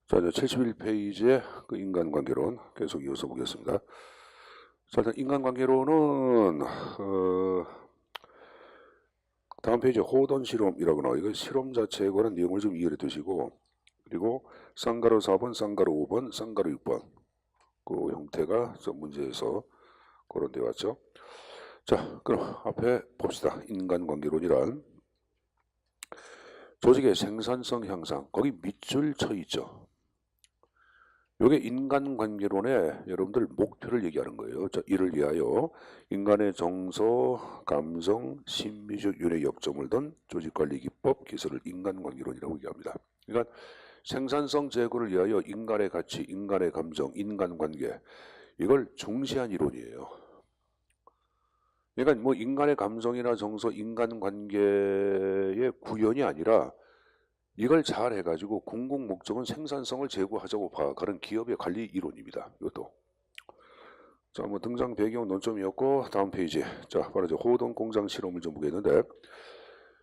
자, 이제 71페이지의 그 인간관계론 계속 이어서 보겠습니다. 자, 일단 인간관계론은 다음 페이지 호돈 실험이라고 나와요. 이거 실험 자체에 관한 내용을 좀 이해해 두시고, 그리고 쌍가루 4번, 쌍가루 5번, 쌍가루 6번 그 형태가 저 문제에서 거론되어 왔죠. 자, 그럼 앞에 봅시다. 인간관계론이란 조직의 생산성 향상, 거기 밑줄 쳐 있죠. 이게 인간관계론의 여러분들 목표를 얘기하는 거예요. 자, 이를 위하여 인간의 정서, 감성, 심리적 윤회 역점을 둔 조직관리기법 기술을 인간관계론이라고 얘기합니다. 그러니까 생산성 제고를 위하여 인간의 가치, 인간의 감정, 인간관계 이걸 중시한 이론이에요. 그러니까 뭐 인간의 감성이나 정서, 인간관계의 구현이 아니라 이걸 잘 해가지고 공공 목적은 생산성을 제고하자고 봐. 그런 기업의 관리 이론입니다. 이것도. 자, 뭐 등장 배경 논점이었고 다음 페이지. 자, 바로 이제 호돈 공장 실험을 좀 보겠는데,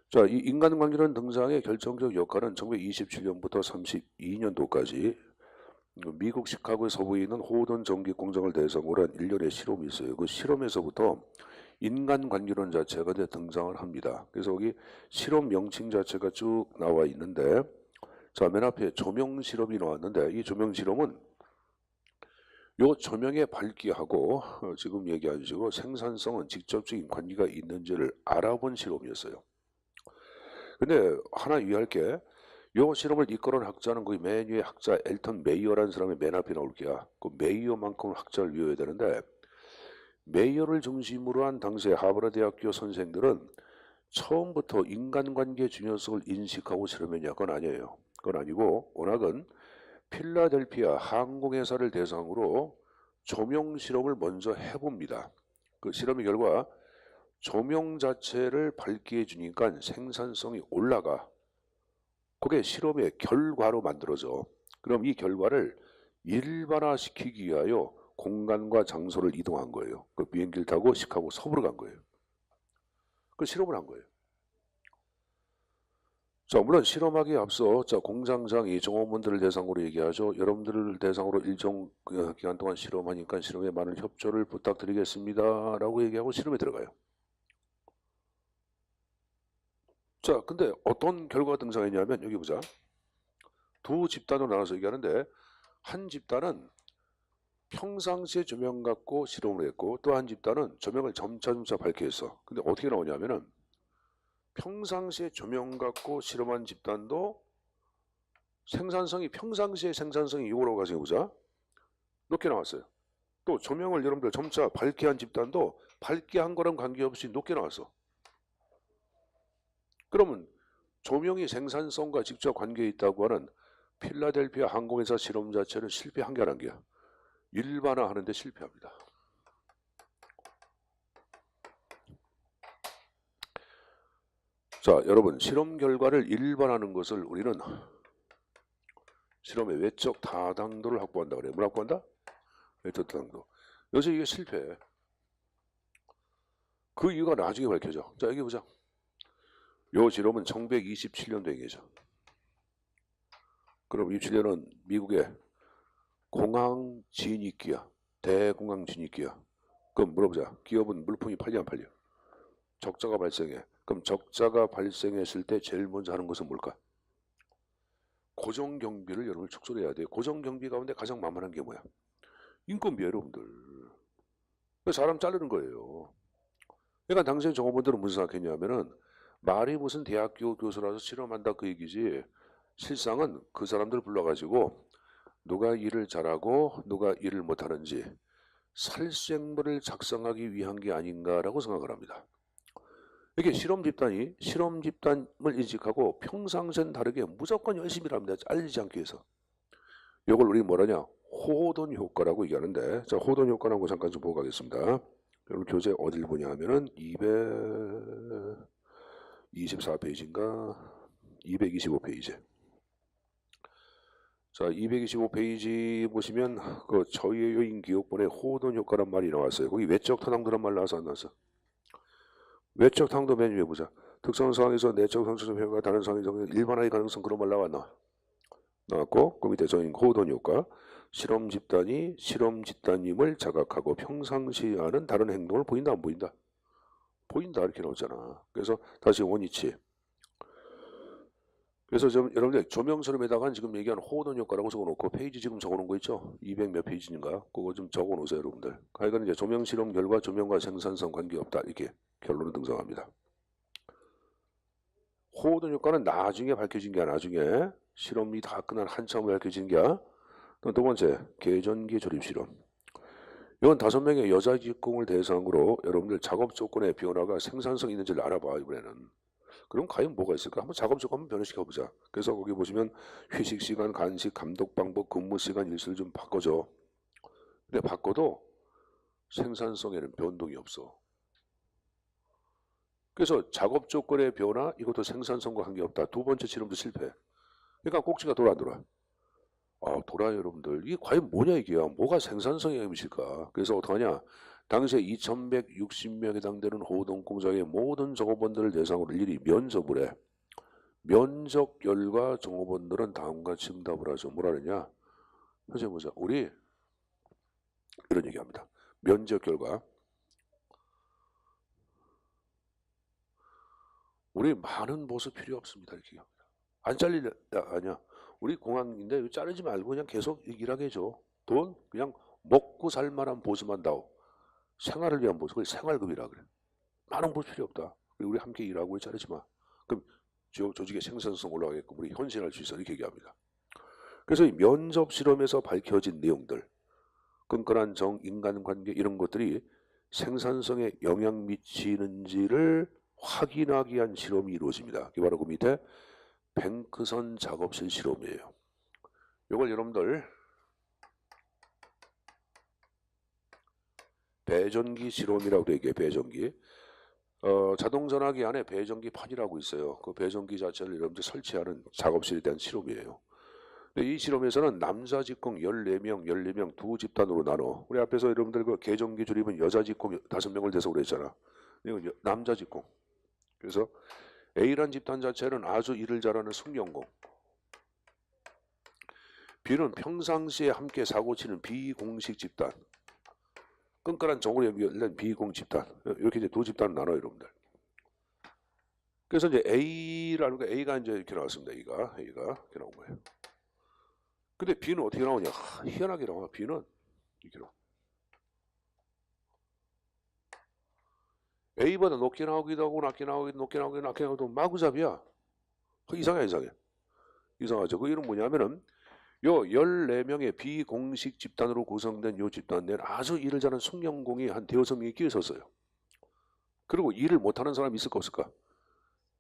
자, 이 인간관계론 등장의 결정적 역할은 1927년부터 32년도까지 미국 시카고에 서부에 있는 호돈 전기 공장을 대상으로 한 일련의 실험이 있어요. 그 실험에서부터 인간관계론 자체가 이제 등장을 합니다. 그래서 여기 실험 명칭 자체가 쭉 나와 있는데, 자, 맨 앞에 조명 실험이 나왔는데, 이 조명 실험은 요 조명의 밝기하고 지금 얘기한 식으로 생산성은 직접적인 관계가 있는지를 알아본 실험이었어요. 근데 하나 유의할 게, 요 실험을 이끌어낸 학자는 거의 맨 위에 학자 엘턴 메이어라는 사람이 맨 앞에 나올 게야. 그 메이어만큼 학자를 위해야 되는데, 메이어를 중심으로 한 당시의 하버드 대학교 선생들은 처음부터 인간관계 중요성을 인식하고 실험했냐? 그건 아니에요. 그건 아니고 워낙은 필라델피아 항공회사를 대상으로 조명 실험을 먼저 해봅니다. 그 실험의 결과 조명 자체를 밝게 해주니까 생산성이 올라가. 그게 실험의 결과로 만들어져. 그럼 이 결과를 일반화시키기 위하여 공간과 장소를 이동한 거예요. 그 비행기를 타고 시카고 서부로 간 거예요. 그 실험을 한 거예요. 자, 물론 실험하기에 앞서 자, 공장장이 종업원들을 대상으로 얘기하죠. 여러분들을 대상으로 일정 기간 동안 실험하니까 실험에 많은 협조를 부탁드리겠습니다 라고 얘기하고 실험에 들어가요. 자, 근데 어떤 결과가 등장했냐면 여기 보자. 두 집단으로 나눠서 얘기하는데, 한 집단은 평상시에 조명 갖고 실험을 했고, 또 한 집단은 조명을 점차 밝게 했어. 근데 어떻게 나오냐면은 평상시에 조명 갖고 실험한 집단도 평상시에 생산성이 6으로 가지고 보자. 높게 나왔어요. 또 조명을 여러분들 점차 밝게 한 집단도 밝게 한 거랑 관계없이 높게 나왔어. 그러면 조명이 생산성과 직접 관계에 있다고 하는 필라델피아 항공회사 실험 자체는 실패한 게 아닌 게야. 일반화하는 데 실패합니다. 자, 여러분, 실험 결과를 일반화하는 것을 우리는 실험의 외적 다당도를 확보한다 그래요. 뭘 확보한다? 외적 다당도. 여기서 이게 실패해. 그 이유가 나중에 밝혀져. 자, 여기 보자. 요 실험은 1927년도에 얘기죠. 그럼 27년은 미국의 공항 진입기야. 대공항 진입기야. 그럼 물어보자. 기업은 물품이 팔려 안 팔려? 적자가 발생해. 그럼 적자가 발생했을 때 제일 먼저 하는 것은 뭘까? 고정경비를 여러분 축소해야 돼요. 고정경비 가운데 가장 만만한 게 뭐야? 인건비 여러분들. 사람 자르는 거예요. 그러니까 당시에 종업원들은 무슨 생각했냐면은 말이 무슨 대학교 교수라서 실험한다 그 얘기지, 실상은 그 사람들 불러가지고 누가 일을 잘하고 누가 일을 못하는지 살생부를 작성하기 위한 게 아닌가라고 생각을 합니다. 이게 실험 집단을 인식하고 평상시엔 다르게 무조건 열심히 합니다. 잘리지 않기 위해서. 이걸 우리 뭐라냐? 호돈 효과라고 얘기하는데, 자, 호돈 효과라는 거 잠깐 좀 보고 가겠습니다. 여러분 교재 어딜 보냐 하면은 224페이지인가 225페이지. 자, 225페이지 보시면 그 저희의 요인 기억본에 호돈 효과란 말이 나왔어요. 거기 외적 타당도란 말 나와서 안 나왔어? 외적 타당도 맨 위에 보자. 특정 상황에서 내적 상처적 효과가 다른 상황에서 일반화의 가능성, 그런 말 나왔나? 나왔고 그 밑에 저인 호돈 효과. 실험 집단이 실험 집단임을 자각하고 평상시 하는 다른 행동을 보인다 안 보인다? 보인다 이렇게 나오잖아. 그래서 다시 원위치. 그래서 좀 여러분들 조명설에다가 지금 얘기한 호돈 효과라고 적어놓고 페이지 지금 적어놓은 거 있죠? 200 몇 페이지인가? 그거 좀 적어놓으세요 여러분들. 하여간 이제 조명 실험 결과 조명과 생산성 관계없다 이렇게 결론은 등장합니다. 호돈 효과는 나중에 밝혀진 게 나중에 실험이 다 끝난 한참 후에 밝혀진 게. 두 번째 계전기 조립 실험. 이건 5명의 여자 직공을 대상으로 여러분들 작업 조건의 변화가 생산성이 있는지를 알아봐 이번에는. 그럼 과연 뭐가 있을까? 한번 작업 조건 한번 변화시켜보자. 그래서 거기 보시면 휴식 시간, 간식, 감독 방법, 근무 시간 일수를 좀 바꿔줘. 근데 바꿔도 생산성에는 변동이 없어. 그래서 작업 조건의 변화 이것도 생산성과 관계없다. 두 번째 실험도 실패. 그러니까 꼭지가 돌아 안 돌아? 돌아요 여러분들. 이게 과연 뭐냐 이게야. 뭐가 생산성에 영향을 미칠까. 그래서 어떡하냐. 당시에 2160명에 해당되는 호동공장의 모든 종업원들을 대상으로 일일이 면접을 해. 면접 결과 종업원들은 다음과 같이 응답을 하죠. 뭐라 그러냐. 현재 보자. 우리 이런 얘기합니다. 면접 결과 우리 많은 보수 필요 없습니다. 이렇게 얘기합니다. 안 잘리려 아니야. 우리 공항인데 자르지 말고 그냥 계속 일하게 해줘. 돈 그냥 먹고 살 만한 보수만 다오. 생활을 위한 보수. 그걸 생활급이라 그래. 많은 보수 필요 없다. 우리 함께 일하고 자르지 마. 그럼 조직의 생산성 올라가게끔 우리 헌신할 수 있어. 이렇게 얘기합니다. 그래서 이 면접 실험에서 밝혀진 내용들, 끈끈한 정, 인간관계 이런 것들이 생산성에 영향 미치는지를 확인하기 위한 실험이 이루어집니다. 그게 바로 그 밑에 뱅크선 작업실 실험이에요. 이걸 여러분들 배전기 실험이라고 얘기해요. 배전기. 자동전화기 안에 배전기판이라고 있어요. 그 배전기 자체를 여러분들 설치하는 작업실에 대한 실험이에요. 근데 이 실험에서는 남자 직공 14명 두 집단으로 나눠. 우리 앞에서 여러분들 그 계전기 조립은 여자 직공 5명을 대서 그랬잖아. 이건 남자 직공. 그래서 A란 집단 자체는 아주 일을 잘하는 숙련공. B는 평상시에 함께 사고치는 비공식 집단. 끈끈한 정으로 연결된 비공 집단. 이렇게 이제 두 집단을 나눠요, 여러분들. 그래서 이제 A라는 거 A가 이제 이렇게 나왔습니다. A가 이렇게 나온 거예요. 근데 B는 어떻게 나오냐? 희한하게 나와. B는 이렇게 나와. A보다 높게 나오기도 하고 낮게 나오기도 높게 나오기도 낮게 나오기도 마구잡이야. 이상해. 이상하죠. 그 이유는 뭐냐면은 요 14명의 비공식 집단으로 구성된 요 집단 내는 아주 일을 잘하는 숙련공이 한 5명이 끼어 있었어요. 그리고 일을 못하는 사람이 있을까 없을까?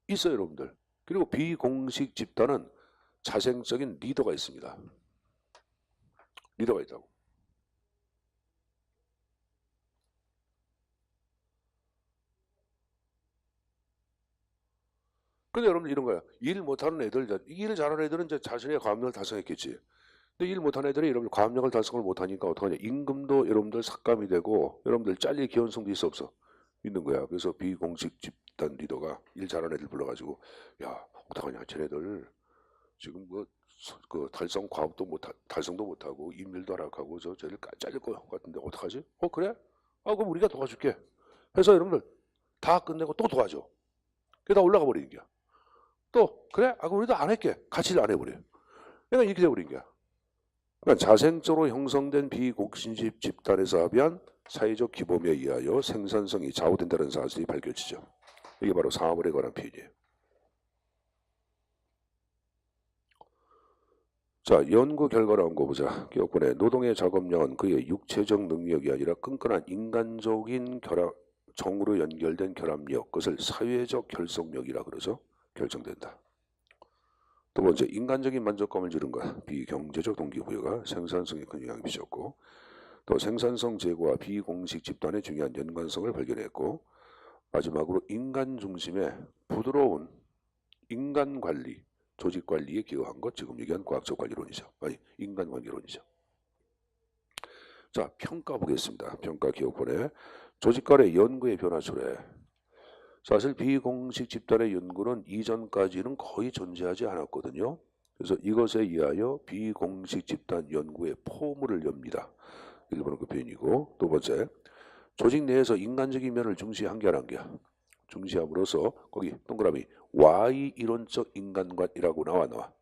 있어요 여러분들. 그리고 비공식 집단은 자생적인 리더가 있습니다. 리더가 있다고. 근데 여러분 이런 거야. 일 못하는 애들, 일 잘하는 애들은 이제 자신의 과업력을 달성했겠지. 근데 일 못하는 애들이 여러분 과업력을 달성을 못하니까 어떡하냐. 임금도 여러분들 삭감이 되고 여러분들 잘릴 기원성도 있어 없어? 있는 거야. 그래서 비공식 집단 리더가 일 잘하는 애들 불러가지고 야 어떡하냐. 쟤네들 지금 그 달성 과업도 달성도 못하고 임률도 하락하고 쟤를 잘릴 것 같은데 어떡하지? 그래? 그럼 우리가 도와줄게. 해서 여러분들 다 끝내고 또 도와줘. 그게 다 올라가 버리는 거야. 또 그래? 그럼 우리도 안 할게. 같이 안 해버려. 그러니까 이렇게 돼버린 거야. 그러니까 자생적으로 형성된 비공식 집단에서 합의한 사회적 기범에 의하여 생산성이 좌우된다는 사실이 밝혀지죠. 이게 바로 사물에 관한 표현이에요. 자, 연구 결과를 한번 보자. 기업군의 노동의 작업량은 그의 육체적 능력이 아니라 끈끈한 인간적인 정으로 연결된 결합력, 그것을 사회적 결속력이라 그러죠. 결정된다. 두 번째, 인간적인 만족감을 주는 것, 비경제적 동기부여가 생산성에 큰 영향을 미쳤고, 또 생산성 제고와 비공식 집단의 중요한 연관성을 발견했고, 마지막으로 인간 중심의 부드러운 인간 관리, 조직 관리에 기여한 것, 지금 얘기한 과학적 관리론이죠. 아니, 인간관계론이죠. 자, 평가 보겠습니다. 평가 기업본의 조직 간의 연구의 변화 초래. 사실 비공식 집단의 연구는 이전까지는 거의 존재하지 않았거든요. 그래서 이것에 의하여 비공식 집단 연구의 포문을 엽니다. 1번은 그 표현이고, 두 번째, 조직 내에서 인간적인 면을 중시한 게 아닌 게 중시함으로써 거기 동그라미 Y 이론적 인간관이라고 나와.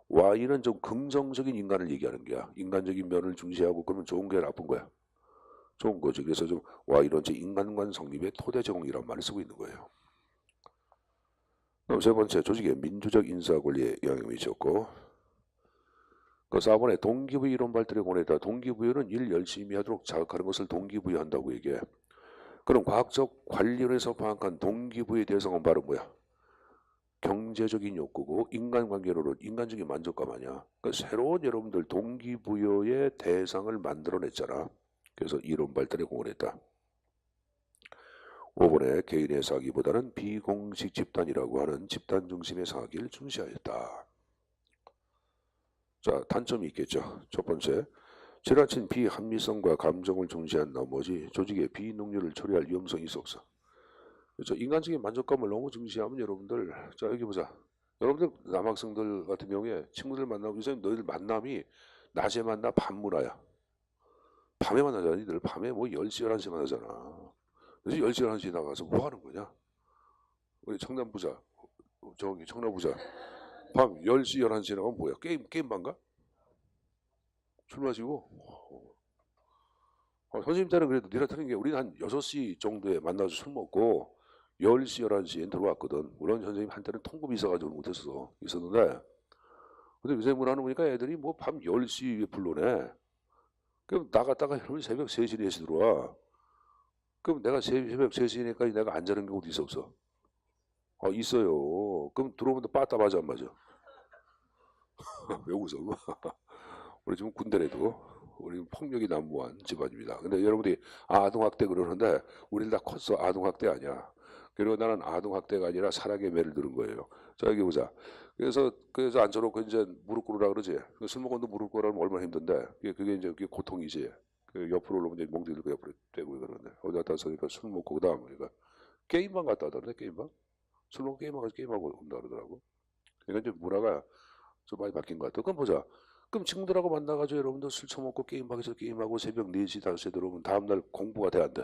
Y는 좀 긍정적인 인간을 얘기하는 거야. 인간적인 면을 중시하고 그러면 좋은 거야, 나쁜 거야? 좋은 거지. 그래서 좀 Y론적 인간관 성립의 토대 제공이란 말을 쓰고 있는 거예요. 그럼 세 번째, 조직의 민주적 인사 권리에 영향을 미쳤고, 그 4번에 동기부여 이론 발달에 권했다. 동기부여는 일 열심히 하도록 자극하는 것을 동기부여한다고 얘기해. 그럼 과학적 관리론에서 파악한 동기부여의 대상은 바로 뭐야? 경제적인 욕구고 인간관계로는 인간적인 만족감 아니야. 그러니까 새로운 여러분들 동기부여의 대상을 만들어냈잖아. 그래서 이론 발달에 공헌했다. 5번에 개인의 사기보다는 비공식 집단이라고 하는 집단 중심의 사기를 중시하였다. 자, 단점이 있겠죠. 첫 번째, 지나친 비합리성과 감정을 중시한 나머지 조직의 비능률을 처리할 위험성이 있었어. 그렇죠. 인간적인 만족감을 너무 중시하면 여러분들, 자 여기 보자. 여러분들 남학생들 같은 경우에 친구들 만나고 요새 너희들 만남이 낮에 만나 밤 문화야. 밤에 만나잖아. 니들 밤에 뭐 10시 11시 만나잖아. 그래서 10시 11시 나가서 뭐 하는 거냐? 우리 청남부자 저기 청남부자 밤 10시 11시 나가면 뭐야? 게임방 가? 술 마시고? 선생님 때는 그래도 니라 틀린 게 우리는 한 6시 정도에 만나서 술 먹고 10시 11시에 들어왔거든. 물론 선생님 한때는 통금이 있어가지고 있었는데 근데 요새 문화는 보니까 애들이 뭐 밤 10시에 불러내. 그럼 나갔다가 여러분 새벽 3시 4시 들어와. 그럼 내가 새벽 3시 4시까지 내가 안 자는 게 어디 있어? 있어요. 그럼 들어오면 빠따 맞아 안 맞아? 왜 웃어? 우리 지금 군대라도 우리 폭력이 난무한 집안입니다. 근데 여러분들이 아동학대 그러는데 우리는 다 컸어. 아동학대 아니야. 그리고 나는 아동학대가 아니라 사랑의 매를 들은 거예요. 자 여기 보자. 그래서 앉혀놓고 이제 무릎 꿇으라 그러지. 술 먹어도 무릎 꿇으면 얼마나 힘든데 그게 이제 그게 고통이지. 그 옆으로 올라오면 이제 멍 들고 옆으로 빼고 그러는데 어디 갔다 와서니까 술 먹고 그다음 그러니까 게임방 갔다 하던데 게임방. 술 먹고 게임방 가서 게임하고 온다 그러더라고. 그러니까 이제 문화가 좀 많이 바뀐 것 같아. 그럼 보자. 그럼 친구들하고 만나가지고 여러분들 술 처먹고 게임방에서 게임하고 새벽 4시, 5시에 들어오면 다음날 공부가 돼, 안 돼?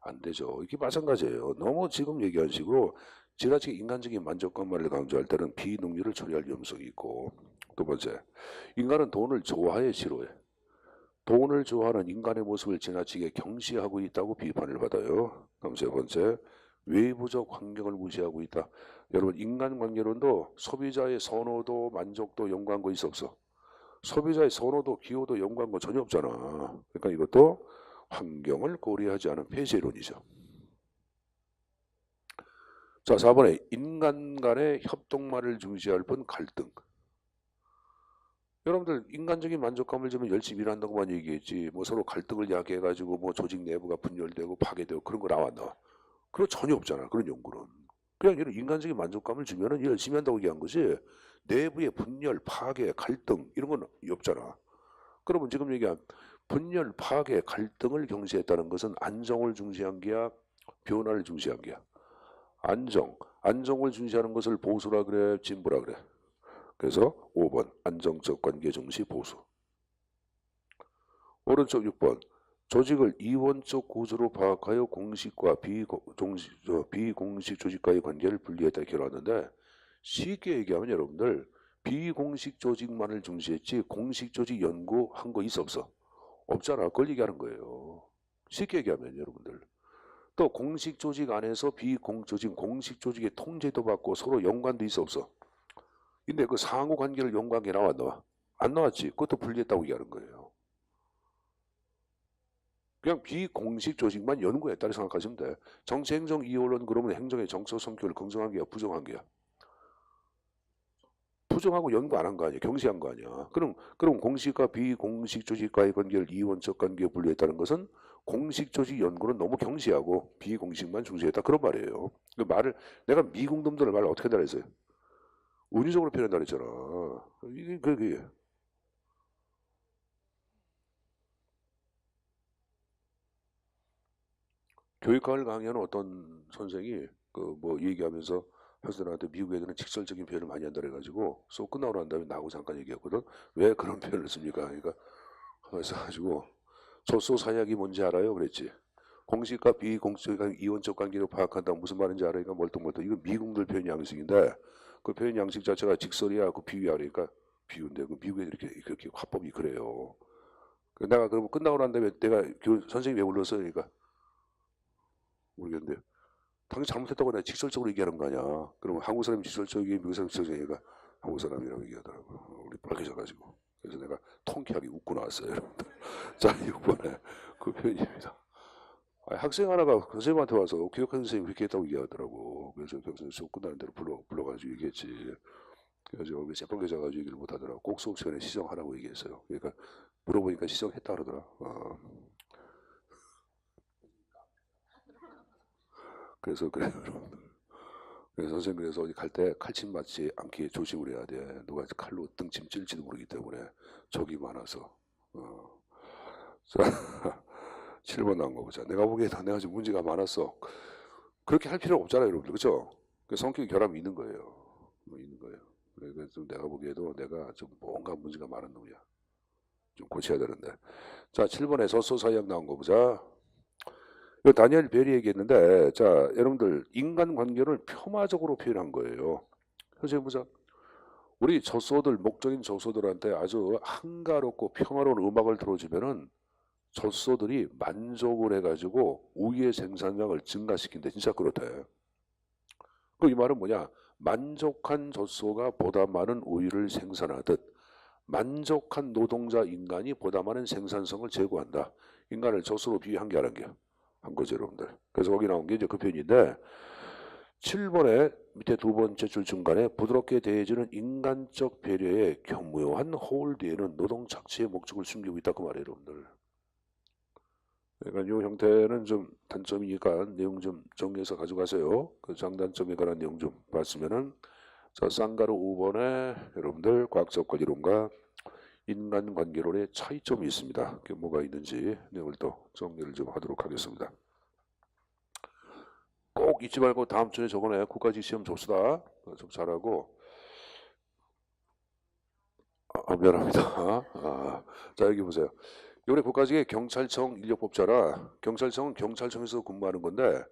안 되죠. 이게 마찬가지예요. 너무 지금 얘기한 식으로 지나치게 인간적인 만족감만을 강조할 때는 비능률을 처리할 위험성이 있고 두 번째, 인간은 돈을 좋아해, 싫어해? 돈을 좋아하는 인간의 모습을 지나치게 경시하고 있다고 비판을 받아요. 그럼 세 번째, 외부적 환경을 무시하고 있다. 여러분 인간관계론도 소비자의 선호도, 만족도 연구한 거 있어 없어? 소비자의 선호도, 기호도 연구한 거 전혀 없잖아. 그러니까 이것도 환경을 고려하지 않은 폐쇄론이죠. 자, 4번에 인간 간의 협동만을 중시할 뿐 갈등. 여러분들 인간적인 만족감을 주면 열심히 일한다고만 얘기했지 뭐 서로 갈등을 야기해가지고 뭐 조직 내부가 분열되고 파괴되고 그런 거 나와 안 나와? 그런 거 전혀 없잖아. 그런 연구는. 그냥 이런 인간적인 만족감을 주면은 열심히 한다고 얘기한 것이 내부의 분열, 파괴, 갈등 이런 건 없잖아. 그러면 지금 얘기한 분열, 파괴, 갈등을 경시했다는 것은 안정을 중시한 게야, 변화를 중시한 게야. 안정을 중시하는 것을 보수라 그래, 진보라 그래. 그래서 5번 안정적 관계 중시 보수. 오른쪽 6번 조직을 이원적 구조로 파악하여 공식과 비공식 조직과의 관계를 분리했다 이렇게 나왔는데 쉽게 얘기하면 여러분들 비공식 조직만을 중시했지 공식 조직 연구한 거 있어 없어? 없잖아. 그걸 얘기하는 거예요. 쉽게 얘기하면 여러분들 또 공식 조직 안에서 비공조직 공식 조직의 통제도 받고 서로 연관도 있어 없어? 근데 그 상호 관계를 연구한 게 나와 안 나와? 안 나왔지. 그것도 분리했다고 얘기하는 거예요. 그냥 비공식 조직만 연구했다고 생각하시면 돼. 정치행정 이원론 그러면 행정의 정서 성격을 긍정한 게야, 부정한 게야? 부정하고 연구 안 한 거 아니야? 경시한 거 아니야? 그럼 공식과 비공식 조직과의 관계를 이원적 관계에 분류했다는 것은 공식 조직 연구는 너무 경시하고 비공식만 중시했다 그런 말이에요. 그 말을 내가 미국 놈들을 말 어떻게 달했어요? 운유적으로 표현한다 그랬잖아. 이게 그게 교육학을 강의하는 어떤 선생이 그 뭐 얘기하면서 학생들한테 미국 애들은 직설적인 표현을 많이 한다 그래가지고 수업 끝나고 난 다음에 나하고 잠깐 얘기했거든. 왜 그런 표현을 씁니까? 그러니까 그래서 가지고 젖소 사약이 뭔지 알아요? 그랬지. 공식과 비공식과 이원적 관계를 파악한다. 무슨 말인지 알아니까 멀뚱멀뚱. 이건 미국들 표현 양식인데 그 표현 양식 자체가 직설이야. 그 비유야. 그러니까 비유인데 그 미국 애들이 이렇게 화법이 그래요. 내가 그러면 끝나고 난 다음에 내가 선생님이 왜 불렀어요? 그러니까 모르겠는데 당연히 잘못했다고 내가 직설적으로 얘기하는 거 아니야. 그러면 한국 사람이 직설적이고 미국 사람이 직설적이니까 한국 사람이라고 얘기하더라고. 우리 빨개져가지고. 그래서 내가 통쾌하게 웃고 나왔어요. 여러분들. 자, 6번에 그 표현입니다. 학생 하나가 선생님한테 와서 교육학 선생님이 그렇게 했다고 얘기하더라고. 그래서 교육 선생님 수업 끝나는 대로 불러가지고 얘기했지. 그래서 왜 재판계좌가지고 얘기를 못하더라. 꼭 수업 시간에 시정하라고 얘기했어요. 그러니까 물어보니까 시정했다 그러더라. 그래서 그래요, 여러분들. 그래서 선생님 그래서 어디 갈 때 칼침 맞지 않게 조심을 해야 돼. 누가 칼로 등침 찔지도 모르기 때문에 적이 많아서. 자, 7번 나온 거 보자. 내가 보기에 내가 지금 문제가 많았어. 그렇게 할 필요 없잖아요, 여러분들. 그렇죠? 성격 결함이 있는 거예요. 있는 거예요. 그래서 좀 내가 보기에도 내가 좀 뭔가 문제가 많은 놈이야. 좀 고쳐야 되는데. 자, 7번에 젖소사약 나온 거 보자. 이거 다니엘 벨이 얘기했는데, 자, 여러분들 인간관계를 폄하적으로 표현한 거예요. 선생님 보자. 우리 젖소들, 목적인 젖소들한테 아주 한가롭고 평화로운 음악을 들어주면은 젖소들이 만족을 해가지고 우유의 생산량을 증가시킨대. 진짜 그렇대. 그 이 말은 뭐냐? 만족한 젖소가 보다 많은 우유를 생산하듯 만족한 노동자 인간이 보다 많은 생산성을 제고한다. 인간을 젖소로 비유한 게 아닌 게한 거죠, 여러분들. 그래서 거기 나온 게 이제 그 표현인데 7번에 밑에 두 번째 줄 중간에 부드럽게 대해주는 인간적 배려의 교묘한 호울 뒤에는 노동 착취의 목적을 숨기고 있다 그 말이에요, 여러분들. 그러니까 이 형태는 좀 단점이니까 내용 좀 정리해서 가져가세요. 그 장단점에 관한 내용 좀 봤으면은 자, 쌍가루 5번에 여러분들 과학적 관리론과 인간관계론의 차이점이 있습니다. 그게 뭐가 있는지 내용을 또 정리를 좀 하도록 하겠습니다. 꼭 잊지 말고 다음 주에 저번에 국가직 시험 접수다. 좀 잘하고. 미안합니다. 자, 여기 보세요. 이번에 국가직의 경찰청 인력법자라 경찰청은 경찰청에서 근무하는 건데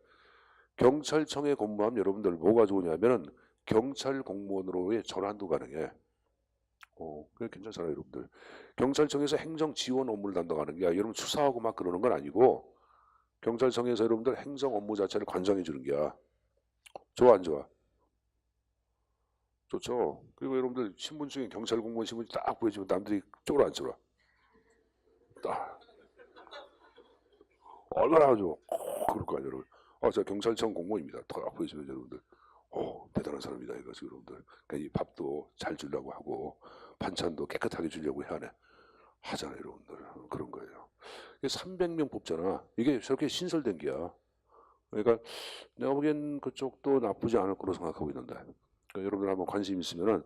경찰청에 근무하면 여러분들 뭐가 좋으냐면은 경찰 공무원으로의 전환도 가능해. 그게 괜찮잖아요, 여러분들. 경찰청에서 행정 지원 업무를 담당하는 게 여러분 수사하고 막 그러는 건 아니고 경찰청에서 여러분들 행정 업무 자체를 관장해 주는 게야. 좋아 안 좋아? 좋죠. 그리고 여러분들 신분증에 경찰 공무원 신분증 딱 보여주면 남들이 쪽으로 안 쳐라. 딱 얼마나 좋아. 그럴 거 아니에요, 여러분. 저 경찰청 공무원입니다. 딱 보여주면 여러분들 대단한 사람이다 이거죠, 여러분들. 그러니까 이 밥도 잘 주려고 하고 반찬도 깨끗하게 주려고 해야 하잖아요, 여러분들. 그런 거예요. 이게 300명 뽑잖아. 이게 저렇게 신설된 게야. 그러니까 내가 보기엔 그쪽도 나쁘지 않을 거로 생각하고 있는데 그러니까 여러분들 한번 관심 있으면은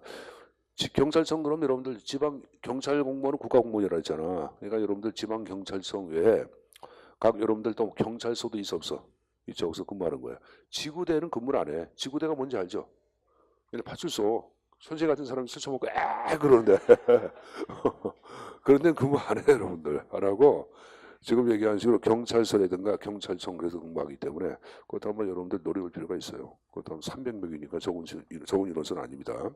경찰청 그럼 여러분들 지방 경찰 공무원은 국가 공무원이라 했잖아. 그러니까 여러분들 지방 경찰청 외에 각 여러분들 또 경찰서도 있어 없어? 이쪽에서 근무하는 거야. 지구대는 근무를 안 해. 지구대가 뭔지 알죠? 근데 파출소 선생 같은 사람이 술 처먹고 그러는데 그런 데는 근무 안 해, 여러분들. 안 하고 지금 얘기한 식으로 경찰서라든가 경찰청 그래서 근무하기 때문에 그것도 한번 여러분들 노려볼 필요가 있어요. 그것도 한 300명이니까 적은 인원수는 아닙니다.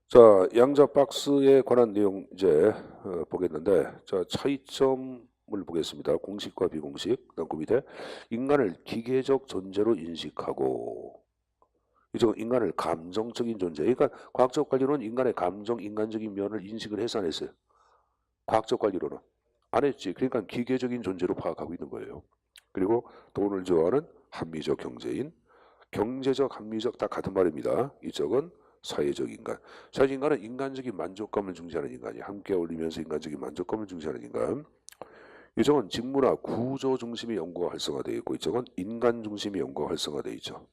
자, 양자 박스에 관한 내용 이제 보겠는데 자, 차이점을 보겠습니다. 공식과 비공식. 그다음 그 밑에 인간을 기계적 존재로 인식하고 이쪽은 인간을 감정적인 존재. 그러니까 과학적 관리로는 인간의 감정, 인간적인 면을 인식을 해서 안 했어요. 과학적 관리로는 안 했지. 그러니까 기계적인 존재로 파악하고 있는 거예요. 그리고 돈을 좋아하는 합리적 경제인, 경제적, 합리적 다 같은 말입니다. 이쪽은 사회적 인간. 사회적 인간은 인간적인 만족감을 중시하는 인간이 함께 어울리면서 인간적인 만족감을 중시하는 인간. 이쪽은 직무나 구조 중심의 연구가 활성화되어 있고 이쪽은 인간 중심의 연구가 활성화되어 있죠.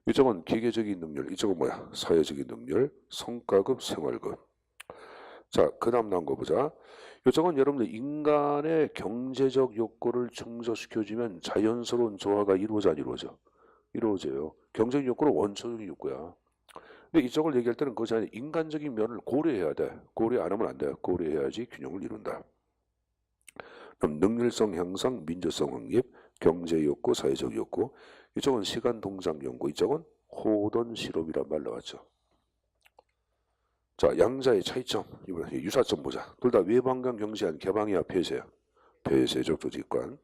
이쪽은 기계적인 능률, 이쪽은 뭐야? 사회적인 능률, 성과급, 생활급. 자, 그 다음 나온 거 보자. 이쪽은 여러분들 인간의 경제적 욕구를 충족시켜주면 자연스러운 조화가 이루어져 안 이루어져? 이루어져요. 경제적 욕구는 원초적인 욕구야. 근데 이쪽을 얘기할 때는 그것이 아니라 인간적인 면을 고려해야 돼. 고려 안 하면 안 돼. 고려해야지 균형을 이룬다. 그럼 능률성 향상, 민주성 확립, 경제 욕구, 사회적 욕구. 이쪽은 시간 동작 연구, 이쪽은 호돈 실험이란 말 나왔죠. 자, 양자의 차이점, 이번에 유사점 보자. 둘 다 외방경 경시한 개방이야, 폐쇄야. 폐쇄적 조직관.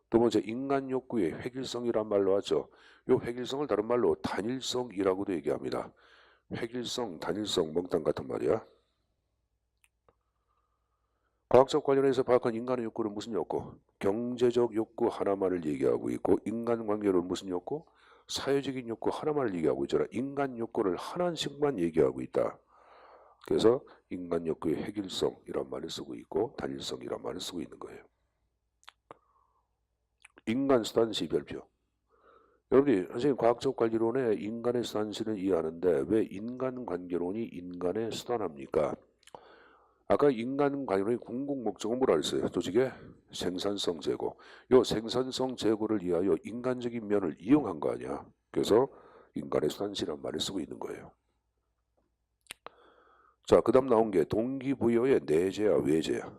두 번째, 인간 욕구의 획일성이란 말 나왔죠. 이 획일성을 다른 말로 단일성이라고도 얘기합니다. 획일성, 단일성, 멍땅 같은 말이야. 과학적 관련해서 파악한 인간의 욕구는 무슨 욕구? 경제적 욕구 하나만을 얘기하고 있고, 인간관계는 무슨 욕구? 사회적인 욕구 하나만을 얘기하고 있잖아. 인간 욕구를 하나씩만 얘기하고 있다. 그래서 인간 욕구의 획일성이란 말을 쓰고 있고 단일성이란 말을 쓰고 있는 거예요. 인간 수단시 별표. 여러분이 선생님 과학적 관리론에 인간의 수단시는 이해하는데 왜 인간관계론이 인간의 수단합니까? 아까 인간관계론의 궁극 목적은 뭐라 그랬어요? 조직의 생산성 제고. 이 생산성 제고를 위하여 인간적인 면을 이용한 거 아니야. 그래서 인간의 수단시란 말을 쓰고 있는 거예요. 자, 그 다음 나온 게 동기부여의 내재야 외재야.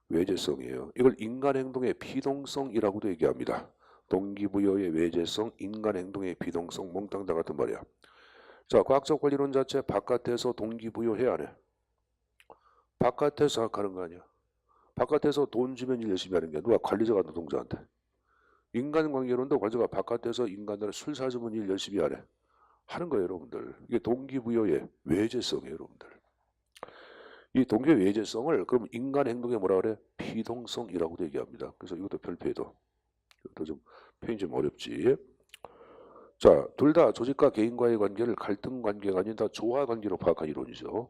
외재성이에요. 이걸 인간행동의 비동성이라고도 얘기합니다. 동기부여의 외재성, 인간행동의 비동성, 몽땅 다 같은 말이야. 자, 과학적 관리론 자체 바깥에서 동기부여해야 하네. 바깥에서 하는 거 아니야. 바깥에서 돈 주면 일 열심히 하는 게 누가 관리자가 노동자한테. 인간관계론도 관리자가 바깥에서 인간들을 술 사주면 일 열심히 하네. 하는 거예요, 여러분들. 이게 동기부여의 외재성이에요, 여러분들. 이 동기의 외재성을 그럼 인간 행동에 뭐라 그래? 피동성이라고도 얘기합니다. 그래서 이것도 별표해도 이것도 좀 표현이 좀 어렵지. 자, 둘 다 조직과 개인과의 관계를 갈등 관계가 아닌 다 조화 관계로 파악한 이론이죠.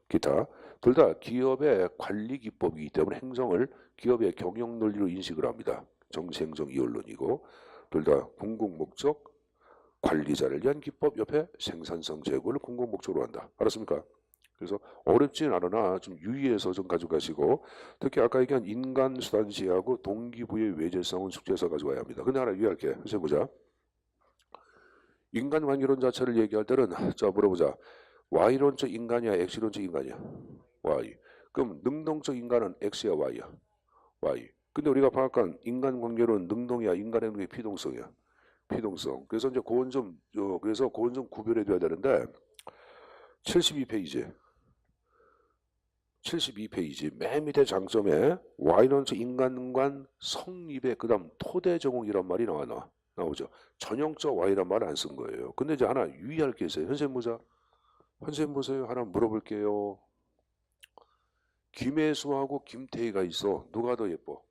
기타. 둘 다 기업의 관리 기법이기 때문에 행정을 기업의 경영 논리로 인식을 합니다. 정치행정 이원론이고 둘 다 궁극 목적 관리자를 위한 기법 옆에 생산성 제고를 궁극 목적으로 한다. 알았습니까? 그래서 어렵지는 않으나 좀 유의해서 좀 가져가시고 특히 아까 얘기한 인간 수단시하고 동기부여의 외재성은 숙제에서 가져가야 합니다. 근데 하나 유의할게. 해서 보자. 인간 관계론 자체를 얘기할 때는 자 물어보자. Y론적 인간이야 X론적 인간이야? Y. 그럼 능동적 인간은 X야 Y야? Y. 근데 우리가 파악한 인간 관계론 능동이야 인간 행동의 피동성이야? 피동성. 그래서 이제 그건 좀 구별해 둬야 되는데 72페이지. 72페이지 맨 밑에 장점에 Y론적 인간관 성립의 그 다음 토대정혹이란 말이 나오죠. 전형적 Y란 말 안 쓴 거예요. 근데 이제 하나 유의할 게 있어요. 선생님 보자. 선생님 보세요. 하나 물어볼게요. 김혜수하고 김태희가 있어. 누가 더 예뻐?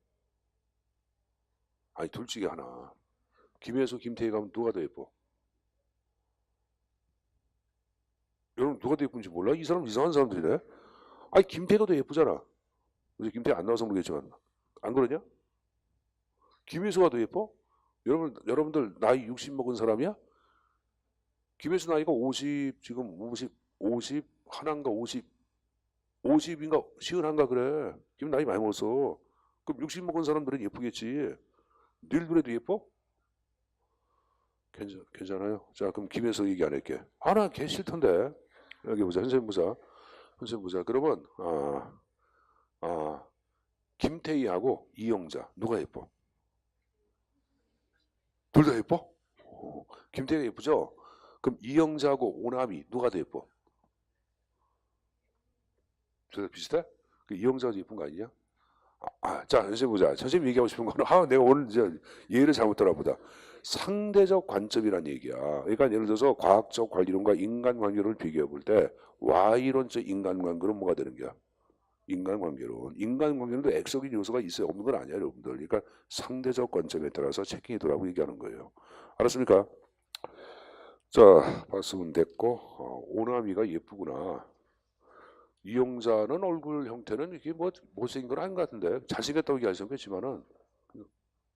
아니 둘 중에 하나. 김혜수, 김태희가 하면 누가 더 예뻐? 여러분 누가 더 예쁜지 몰라? 이 사람 이상한 사람들이네. 아니 김태희가 더 예쁘잖아. 요새 김태희 안 나와서 모르겠지만 안 그러냐? 김혜수가 더 예뻐? 여러분들 나이 60 먹은 사람이야? 김혜수 나이가 50 지금 50 하나인가 50인가 시은한가 그래. 지금 나이 많이 먹었어. 그럼 60 먹은 사람들은 예쁘겠지. 늘 그래도 예뻐? 괜찮아요? 자 그럼 김혜수 얘기 안 할게. 나 걔 싫던데. 여기 보자. 선생님 보자. 그러면 김태희하고 이영자 누가 예뻐? 둘 다 예뻐? 김태희가 예쁘죠? 그럼 이영자하고 오남이 누가 더 예뻐? 둘 다 비슷해? 그 이영자가 더 예쁜 거 아니냐? 자, 선생님 보자. 선생님 얘기하고 싶은 거는 내가 오늘 이제 예를 잘못 들어보다. 상대적 관점이란 얘기야. 그러니까 예를 들어서 과학적 관리론과 인간관계론을 비교해 볼 때 Y론적 인간관계론 뭐가 되는 거야? 인간관계론. 인간관계론도 액적인 요소가 있어요. 없는 건 아니야, 여러분들. 그러니까 상대적 관점에 따라서 체킹이 더라고 얘기하는 거예요. 알았습니까? 자, 박수는 됐고 오남이가 예쁘구나. 이용자는 얼굴 형태는 이게 뭐 못생긴 건 아닌 것 같은데 잘생겼다고 얘기하셨겠지만은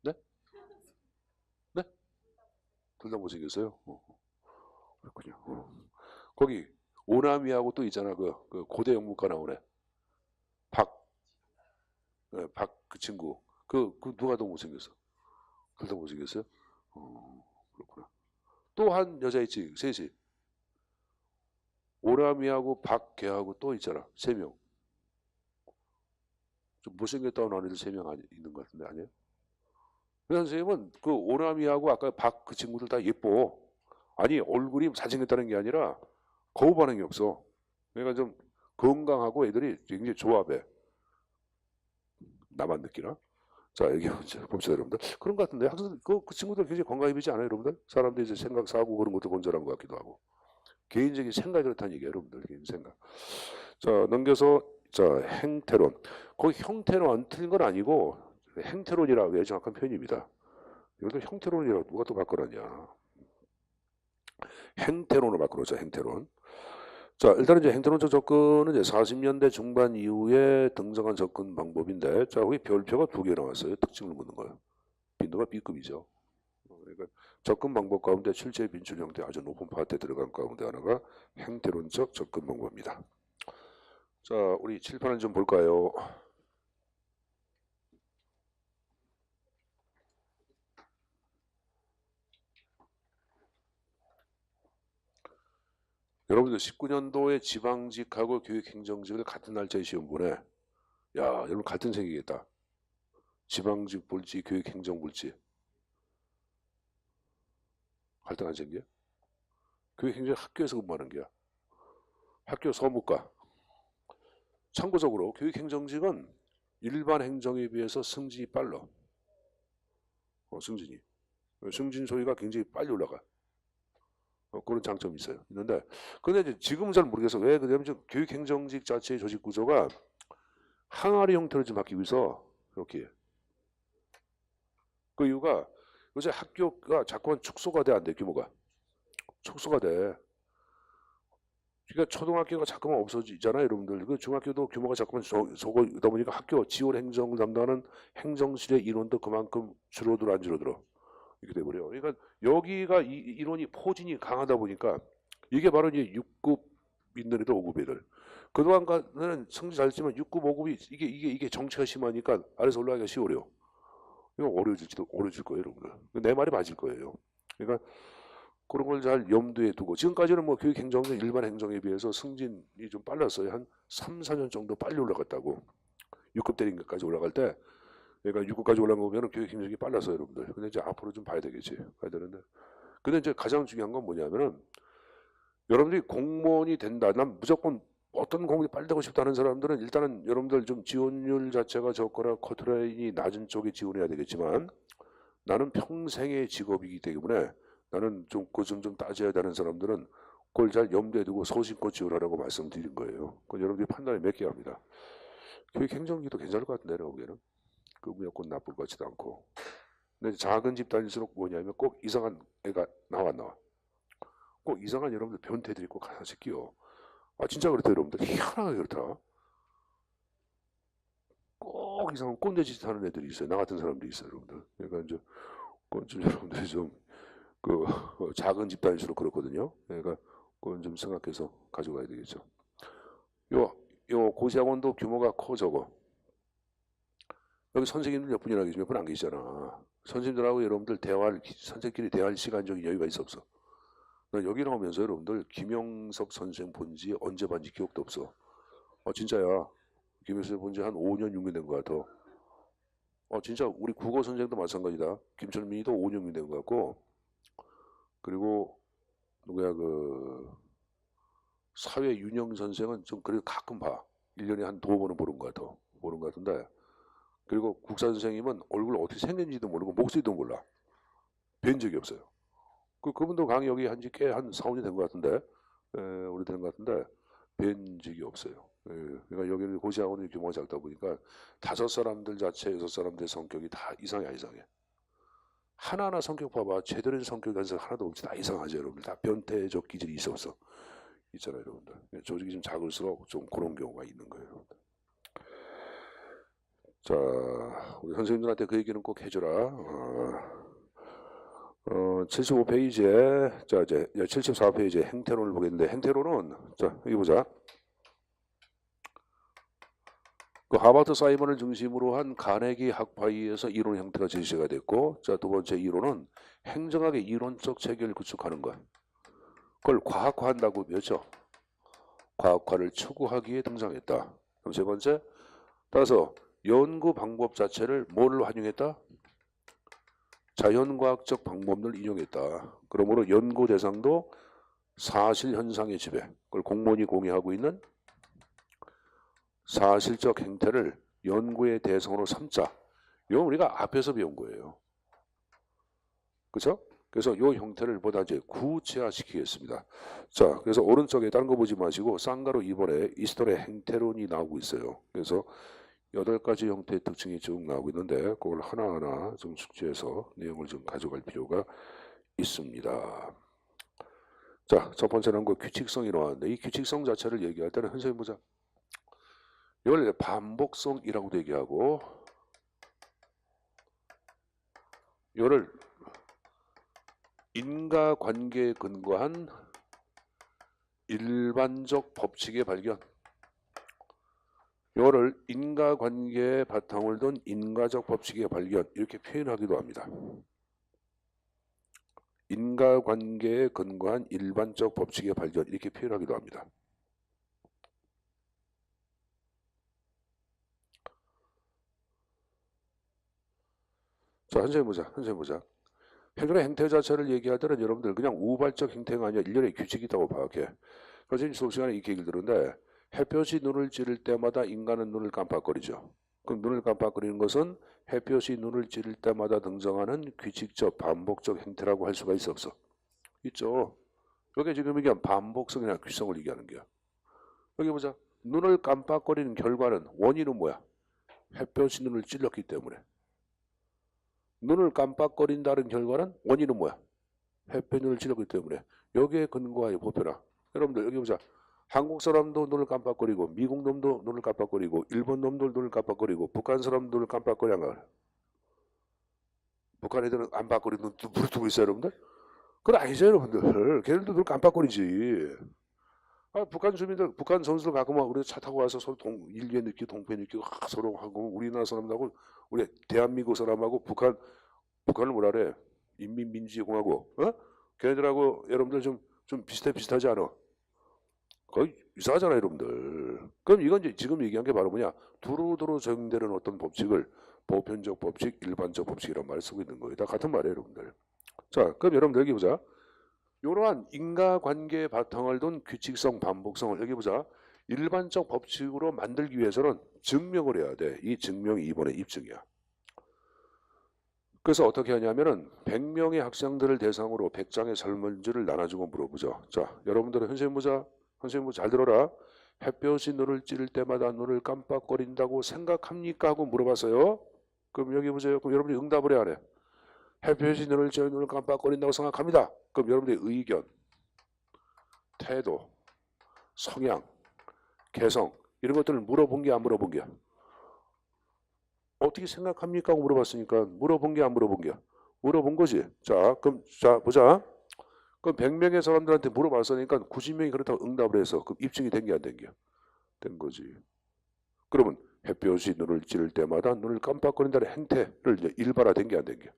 네? 네? 둘 다 못생겼어요? 그렇군요. 거기 오남이하고 또 있잖아 그 고대 영문과 나오네 박 그 친구 그 누가 더 못생겼어? 둘 다 못생겼어요? 그렇구나. 또 한 여자 있지, 셋이. 오라미하고 박개하고 또 있잖아, 3명. 좀 못생겼다고 하는 애들 3명 있는 것 같은데 아니에요? 그 선생님은 그 오라미하고 아까 박 그 친구들 다 예뻐. 아니 얼굴이 잘생겼다는 게 아니라 거부 반응이 없어. 그러니까 좀 건강하고 애들이 굉장히 조합해. 나만 느끼나? 자, 여기 봅시다, 여러분들. 그런 것 같은데, 학생, 그 친구들 굉장히 건강해 보이지 않아요, 여러분들? 사람들이 이제 생각, 사고 그런 것도 건전한 것 같기도 하고. 개인적인 생각이 그렇다는 얘기예요, 여러분들. 개인 생각. 자, 넘겨서, 자, 행태론. 거기 형태론 틀린 건 아니고, 행태론이라고 해야 정확한 표현입니다. 이것도 형태론이라고 누가 또 바꿔놨냐. 행태론으로 바꿔놓자, 행태론. 자, 일단은 이제 행태론적 접근은 이제 40년대 중반 이후에 등장한 접근 방법인데, 자, 거기 별표가 2개 나왔어요. 특징을 묻는 거예요. 빈도가 B급이죠. 그러니까 접근 방법 가운데 실제 빈출 형태 아주 높은 파트에 들어간 가운데 하나가 행태론적 접근 방법입니다. 자, 우리 칠판을 좀 볼까요? 여러분들 19년도에 지방직하고 교육행정직을 같은 날짜에 시험 보내. 야, 여러분 같은 생이겠다. 지방직 볼지 교육행정 볼지. 갈등 안 생겨? 교육행정 학교에서 근무하는 게야. 학교 서무과. 참고적으로 교육행정직은 일반 행정에 비해서 승진이 빨라. 승진이. 승진 소위가 굉장히 빨리 올라가. 그런 장점이 있어요. 있는데, 근데 이제 지금은 잘 모르겠어. 왜? 그러냐면 교육행정직 자체의 조직 구조가 항아리 형태로 좀 바뀌고 있어. 이렇게. 그 이유가 요새 학교가 자꾸만 축소가 돼, 안 돼, 규모가. 축소가 돼. 그러니까 초등학교가 자꾸만 없어지잖아요, 여러분들. 그 중학교도 규모가 자꾸만 적어다 보니까 학교 지원 행정을 담당하는 행정실의 인원도 그만큼 줄어들어 안 줄어들어. 이렇게 돼버려. 그러니까 여기가 인원이 포진이 강하다 보니까 이게 바로 이제 6급 있는 애들, 5급 애들. 그동안까지는 성질 잘 했지만 6급, 5급이 이게 정체가 심하니까 아래서 올라가기가 쉬워요. 이거 어려워질 거예요, 여러분들. 내 말이 맞을 거예요. 그러니까 그런 걸 잘 염두에 두고 지금까지는 뭐 교육행정은 일반 행정에 비해서 승진이 좀 빨랐어요. 한 3, 4년 정도 빨리 올라갔다고. 6급 때린 것까지 올라갈 때 그러니까 6급까지 올라간 거 보면 교육행정이 빨랐어요, 여러분들. 근데 이제 앞으로 좀 봐야 되겠지. 봐야 되는데. 근데 이제 가장 중요한 건 뭐냐면은 여러분들이 공무원이 된다. 난 무조건 어떤 공무원이 빨리 되고 싶다는 사람들은 일단은 여러분들 좀 지원율 자체가 적거나 커트라인이 낮은 쪽에 지원해야 되겠지만 나는 평생의 직업이기 때문에 나는 좀 그 좀 따져야 되는 사람들은 그걸 잘 염두에 두고 소신껏 지원하라고 말씀드린 거예요. 그건 여러분들이 판단에 맡겨야 합니다. 교육행정기도 괜찮을 것 같은데 내가 보기에는. 그 무조건 나쁠 것 같지도 않고. 근데 작은 집단일수록 뭐냐면 꼭 이상한 애가 나와. 꼭 이상한 여러분들 변태들이 꼭 하나씩 끼워. 아 진짜 그렇다 여러분들. 희한하게 그렇다. 꼭 이상한 꼰대 짓 하는 애들이 있어요. 나 같은 사람들이 있어요, 여러분들. 그러니까 이제 좀 여러분들이 좀 그 작은 집단일수록 그렇거든요. 그러니까 그건 좀 생각해서 가져가야 되겠죠. 요 고시학원도 규모가 커 적어. 여기 선생님들 몇 분이나 계시죠? 몇 분 안 계시잖아. 선생님들하고 여러분들 선생끼리 대화할 시간적인 여유가 있어 없어? 나 여기 나오면서 여러분들 김영석 선생 본지 언제 봤는지 기억도 없어. 진짜야. 김영석 본지 한 5년 6년 된 것 같아. 진짜 우리 국어 선생도 마찬가지다. 김철민이도 5년 6년 된 것 같고 그리고 누구야 그 사회 윤영 선생은 좀 그래도 가끔 봐. 1년에 한 2번은 보는 것 같은데 그리고 국사 선생님은 얼굴 어떻게 생겼는지도 모르고 목소리도 몰라. 뵌 적이 없어요. 그분도 강의 여기 한지 꽤 한 4, 5년 된 것 같은데 오래된 것 같은데 뵌 적이 없어요. 그러니까 여기는 고시학원이 규모가 작다 보니까 5사람들 자체 6사람들의 성격이 다 이상해. 하나하나 성격 봐봐. 제대로 된 성격이 하나도 없지. 다 이상하죠 여러분들. 다 변태적 기질이 있어 없어. 있잖아요 여러분들. 조직이 좀 작을수록 좀 그런 경우가 있는 거예요 여러분들. 자 우리 선생님들한테 그 얘기는 꼭 해줘라. 75페이지에 자 이제 74페이지에 행태론을 보겠는데 행태론은 자 여기 보자. 그 하버드 사이먼을 중심으로 한 카네기 학파이에서 이론 형태가 제시가 됐고, 자, 두 번째 이론은 행정학의 이론적 체계를 구축하는 것. 그걸 과학화한다고 배웠죠. 과학화를 추구하기에 등장했다. 그럼 세 번째, 따라서 연구 방법 자체를 뭘 활용했다? 자연과학적 방법을 인용했다. 그러므로 연구 대상도 사실 현상의 지배, 그걸 공무원이 공유하고 있는 사실적 행태를 연구의 대상으로 삼자. 이건 우리가 앞에서 배운 거예요. 그렇죠? 그래서 이 형태를 보다 이제 구체화시키겠습니다. 자, 그래서 오른쪽에 다른 거 보지 마시고 쌍가로 2번에 이스tor의 행태론이 나오고 있어요. 그래서 8가지 형태의 특징이 쭉 나오고 있는데 그걸 하나하나 좀 숙지해서 내용을 좀 가져갈 필요가 있습니다. 자, 첫 번째는 그 규칙성이 나왔는데 이 규칙성 자체를 얘기할 때는 선생님 보자. 이걸 반복성이라고도 얘기하고 이거를 인과관계에 근거한 일반적 법칙의 발견, 이거를 인과관계에 바탕을 둔 인과적 법칙의 발견 이렇게 표현하기도 합니다. 인과관계에 근거한 일반적 법칙의 발견 이렇게 표현하기도 합니다. 자, 선생님 보자. 행정의 행태 자체를 얘기할 때는 여러분들 그냥 우발적 행태가 아니라 일련의 규칙이 있다고 파악해. 선생님 수업 시간에 이렇게 얘기를 들었는데 햇볕이 눈을 찌를 때마다 인간은 눈을 깜빡거리죠. 그럼 눈을 깜빡거리는 것은 햇볕이 눈을 찌를 때마다 등장하는 규칙적 반복적 행태라고 할 수가 있어 없어? 있죠. 여기 지금 얘기한 반복성이나 규성을 얘기하는 거야. 여기 보자. 눈을 깜빡거리는 결과는 원인은 뭐야? 햇볕이 눈을 찔렀기 때문에. 눈을 깜빡거린다는 결과는 원인은 뭐야? 햇볕이 눈을 찔렀기 때문에. 여기에 근거하여 보편화. 여러분들 여기 보자. 한국 사람도 눈을 깜빡거리고 미국 놈도 눈을 깜빡거리고 일본 놈도 눈을 깜빡거리고 북한 사람도 눈을 깜빡거리는 거야. 북한 애들은 안 빡거리는 눈 부르뜨고 있어요 여러분들? 그건 아니죠 여러분들. 걔들도 눈을 깜빡거리지. 아, 북한 주민들, 북한 선수들 가끔 우리 차 타고 와서 서로 일개 느끼고 동패 느끼고 서로 하고 우리나라 사람하고 우리 대한민국 사람하고 북한을 뭐라 그래? 인민민주공화국, 어? 걔네들하고 여러분들 좀 비슷하지 않아? 거의 이상하잖아요, 여러분들. 그럼 이건 이제 지금 얘기한 게 바로 뭐냐? 두루두루 적용되는 어떤 법칙을 보편적 법칙, 일반적 법칙이란 말을 쓰고 있는 거예요. 다 같은 말이에요, 여러분들. 자, 그럼 여러분들 여기 보자. 이러한 인과관계에 바탕을 둔 규칙성, 반복성을 여기 보자. 일반적 법칙으로 만들기 위해서는 증명을 해야 돼. 이 증명이 이번에 입증이야. 그래서 어떻게 하냐면은 100명의 학생들을 대상으로 100장의 설문지를 나눠주고 물어보죠. 자, 여러분들은 선생님 보자. 선생님 잘 들어라. 햇볕이 눈을 찌를 때마다 눈을 깜빡거린다고 생각합니까? 하고 물어봤어요. 그럼 여기 보세요. 그럼 여러분이 응답을 해야 돼. 햇볕이 눈을 찌르 눈을 깜빡거린다고 생각합니다. 그럼 여러분들의 의견, 태도, 성향, 개성 이런 것들을 물어본 게 안 물어본 게 어떻게 생각합니까? 하고 물어봤으니까 물어본 게 안 물어본 게 물어본 거지. 자, 그럼 자 보자. 그럼 100명의 사람들한테 물어봤으니까 90명이 그렇다고 응답을 해서 그 입증이 된 게 안 된 게 된 거지. 그러면 햇볕이 눈을 찌를 때마다 눈을 깜빡거린다는 행태를 이제 일반화된 게 안 된 게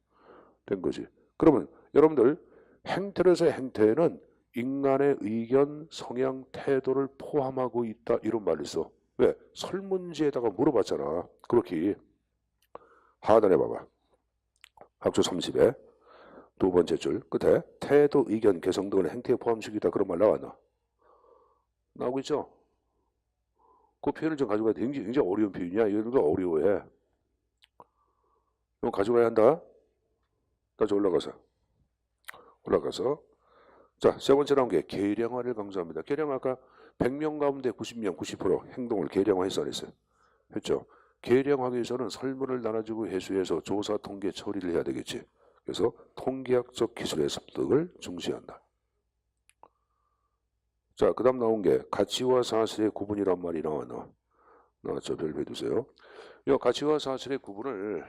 된 거지. 그러면 여러분들 행태로서의 행태에는 인간의 의견, 성향, 태도를 포함하고 있다 이런 말을 써. 왜? 설문지에다가 물어봤잖아. 그렇게 하단에 봐봐. 학조 30에 두 번째 줄 끝에 태도, 의견, 개성 등을 행태에 포함시키다 그런 말 나왔나? 나오고 있죠? 그 표현을 좀 가져가야 돼. 굉장히 어려운 표현이야. 이거 어려워해. 이거 가져가야 한다. 다시 올라가서 자, 세 번째 나온 게 계량화를 강조합니다. 계량화 아까 100명 가운데 90명, 90% 행동을 계량화해서 안 했어요. 했죠. 계량하기 위해서는 설문을 나눠주고 회수해서 조사 통계 처리를 해야 되겠지. 그래서 통계학적 기술의 습득을 중시한다. 자, 그 다음 나온 게 가치와 사실의 구분이란 말이 나왔죠. 별표해 두세요. 이 가치와 사실의 구분을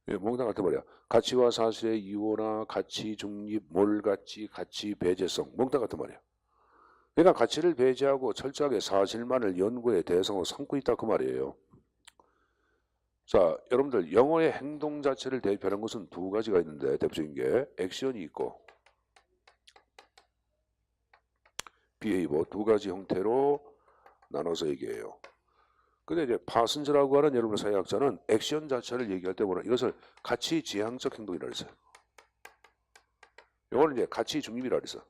예, 몽땅 같은 말이야. 가치와 사실의 이오나 가치 중립, 몰가치, 가치 배제성, 몽땅 같은 말이야. 그러니까 가치를 배제하고 철저하게 사실만을 연구의 대상으로 삼고 있다 그 말이에요. 자, 여러분들 영어의 행동 자체를 대표하는 것은 두 가지가 있는데 대표적인 게 액션이 있고 behavior 두 가지 형태로 나눠서 얘기해요. 근데 이제 파슨즈라고 하는 여러분 사회학자는 액션 자체를 얘기할 때 뭐라 이것을 가치 지향적 행동이라 그랬어요. 이거는 이제 가치 중립이라 그랬어.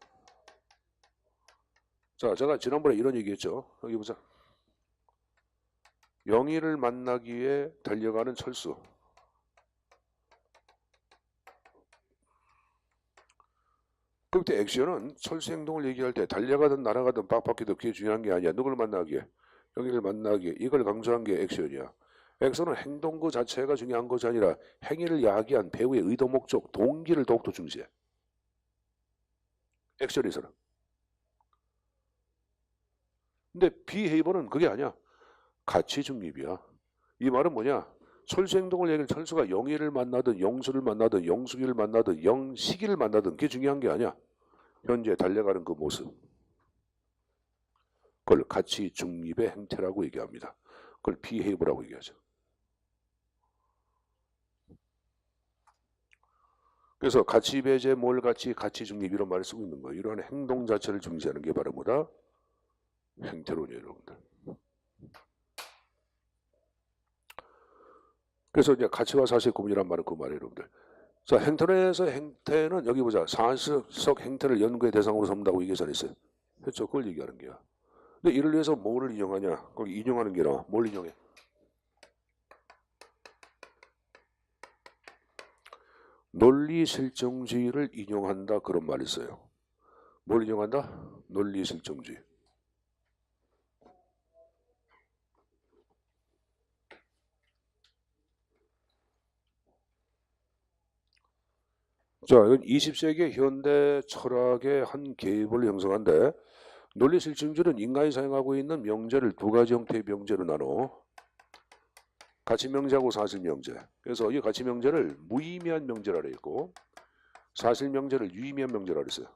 자, 제가 지난번에 이런 얘기했죠. 여기 보자. 영희를 만나기 위해 달려가는 철수. 그때 액션은 철수 행동을 얘기할 때 달려가든 날아가든 빡빡해도 그게 중요한 게 아니야. 누굴 만나기 위해. 영희를 만나기 위해. 이걸 강조한 게 액션이야. 액션은 행동 그 자체가 중요한 것이 아니라 행위를 야기한 배우의 의도 목적, 동기를 더욱더 중시해. 액션에서는. 근데 비헤이버는 그게 아니야. 가치 중립이야. 이 말은 뭐냐? 철수 행동을 얘기해 철수가 영희를 만나든 영수를 만나든 영숙이를 만나든 영식이를 만나든 그게 중요한 게 아니야. 현재 달려가는 그 모습. 그걸 가치 중립의 행태라고 얘기합니다. 그걸 비헤이버라고 얘기하죠. 그래서 가치 배제, 뭘 가치, 가치 중립 이런 말을 쓰고 있는 거예요. 이러한 행동 자체를 중시하는 게 바로 뭐다? 행태론이에요, 여러분들. 그래서 이제 가치와 사실 구분이란 말은 그 말이에요, 여러분들. 자, 행태론에서 행태는 여기 보자. 사실적 행태를 연구의 대상으로 삼는다고 얘기 전했어요. 그렇죠? 그걸 얘기하는 게야. 근데 이를 위해서 뭐를 인용하냐? 거기 인용하는 게라 뭘 인용해? 논리 실정주의를 인용한다 그런 말이 있어요. 뭘 인용한다? 논리 실정주의. 자, 이건 20세기 현대 철학의 한 계급을 형성한데 논리 실증주는 인간이 사용하고 있는 명제를 두 가지 형태의 명제로 나눠 가치 명제하고 사실 명제. 그래서 이 가치 명제를 무의미한 명제라 그랬고 사실 명제를 유의미한 명제라 그랬어요.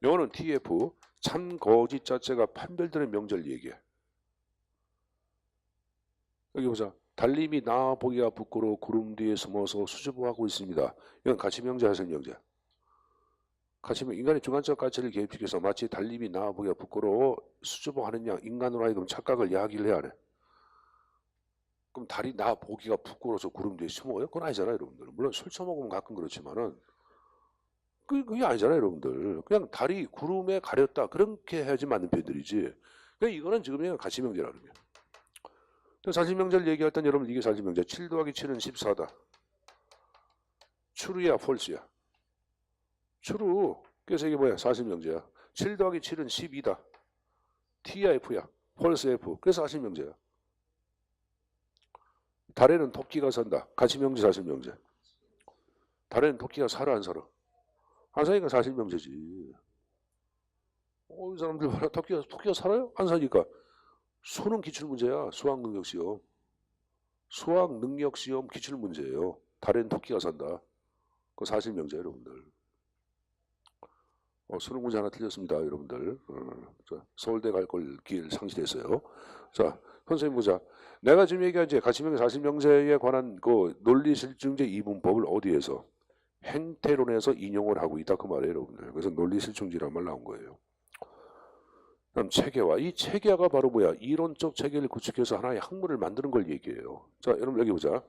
영어는 TF 참 거짓 자체가 판별되는 명제를 얘기해. 여기 보자. 달님이 나 보기가 부끄러워 구름 뒤에 숨어서 수줍어하고 있습니다. 이건 가치 명제, 사실 명제. 가치면 인간의 주관적 가치를 개입시켜서 마치 달님이 나 보기가 부끄러워 수줍어하는 양 인간으로 하여금 착각을 야기를 해야 하네. 그럼 달이 나 보기가 부끄러워서 구름 뒤에 숨어요? 그건 아니잖아요, 여러분들. 물론 술 처먹으면 가끔 그렇지만은 그게 아니잖아요, 여러분들. 그냥 달이 구름에 가렸다 그렇게 해야지 맞는 표현들이지. 그러니까 이거는 지금 그냥 가치 명제라는 거예요. 사실명제를 얘기할 땐 여러분 이게 사실명제 7 더하기 7은 14다. true야 false야? true. 그래서 이게 뭐야? 사실명제야. 7 더하기 7은 12다. T야 F야? false F. 그래서 사실명제야. 달에는 토끼가 산다. 가치명제 사실명제. 달에는 토끼가 살아 안 살아? 안 사니까 사실명제지. 이 사람들 봐라. 토끼가 살아요? 안 사니까. 수능 기출문제야. 수학능력시험. 수학능력시험 기출문제예요. 달에는 토끼가 산다. 그거 사실명제예요, 여러분들. 수능 문제 하나 틀렸습니다, 여러분들. 서울대 갈 걸 길 상실했어요. 자, 선생님 보자. 내가 지금 얘기한 이제 가치명제, 사실명제에 관한 그 논리실증제 이분법을 어디에서? 행태론에서 인용을 하고 있다 그 말이에요, 여러분들. 그래서 논리실증제란 말 나온 거예요. 그럼 체계화. 이 체계화가 바로 뭐야? 이론적 체계를 구축해서 하나의 학문을 만드는 걸 얘기해요. 자, 여러분 여기 보자.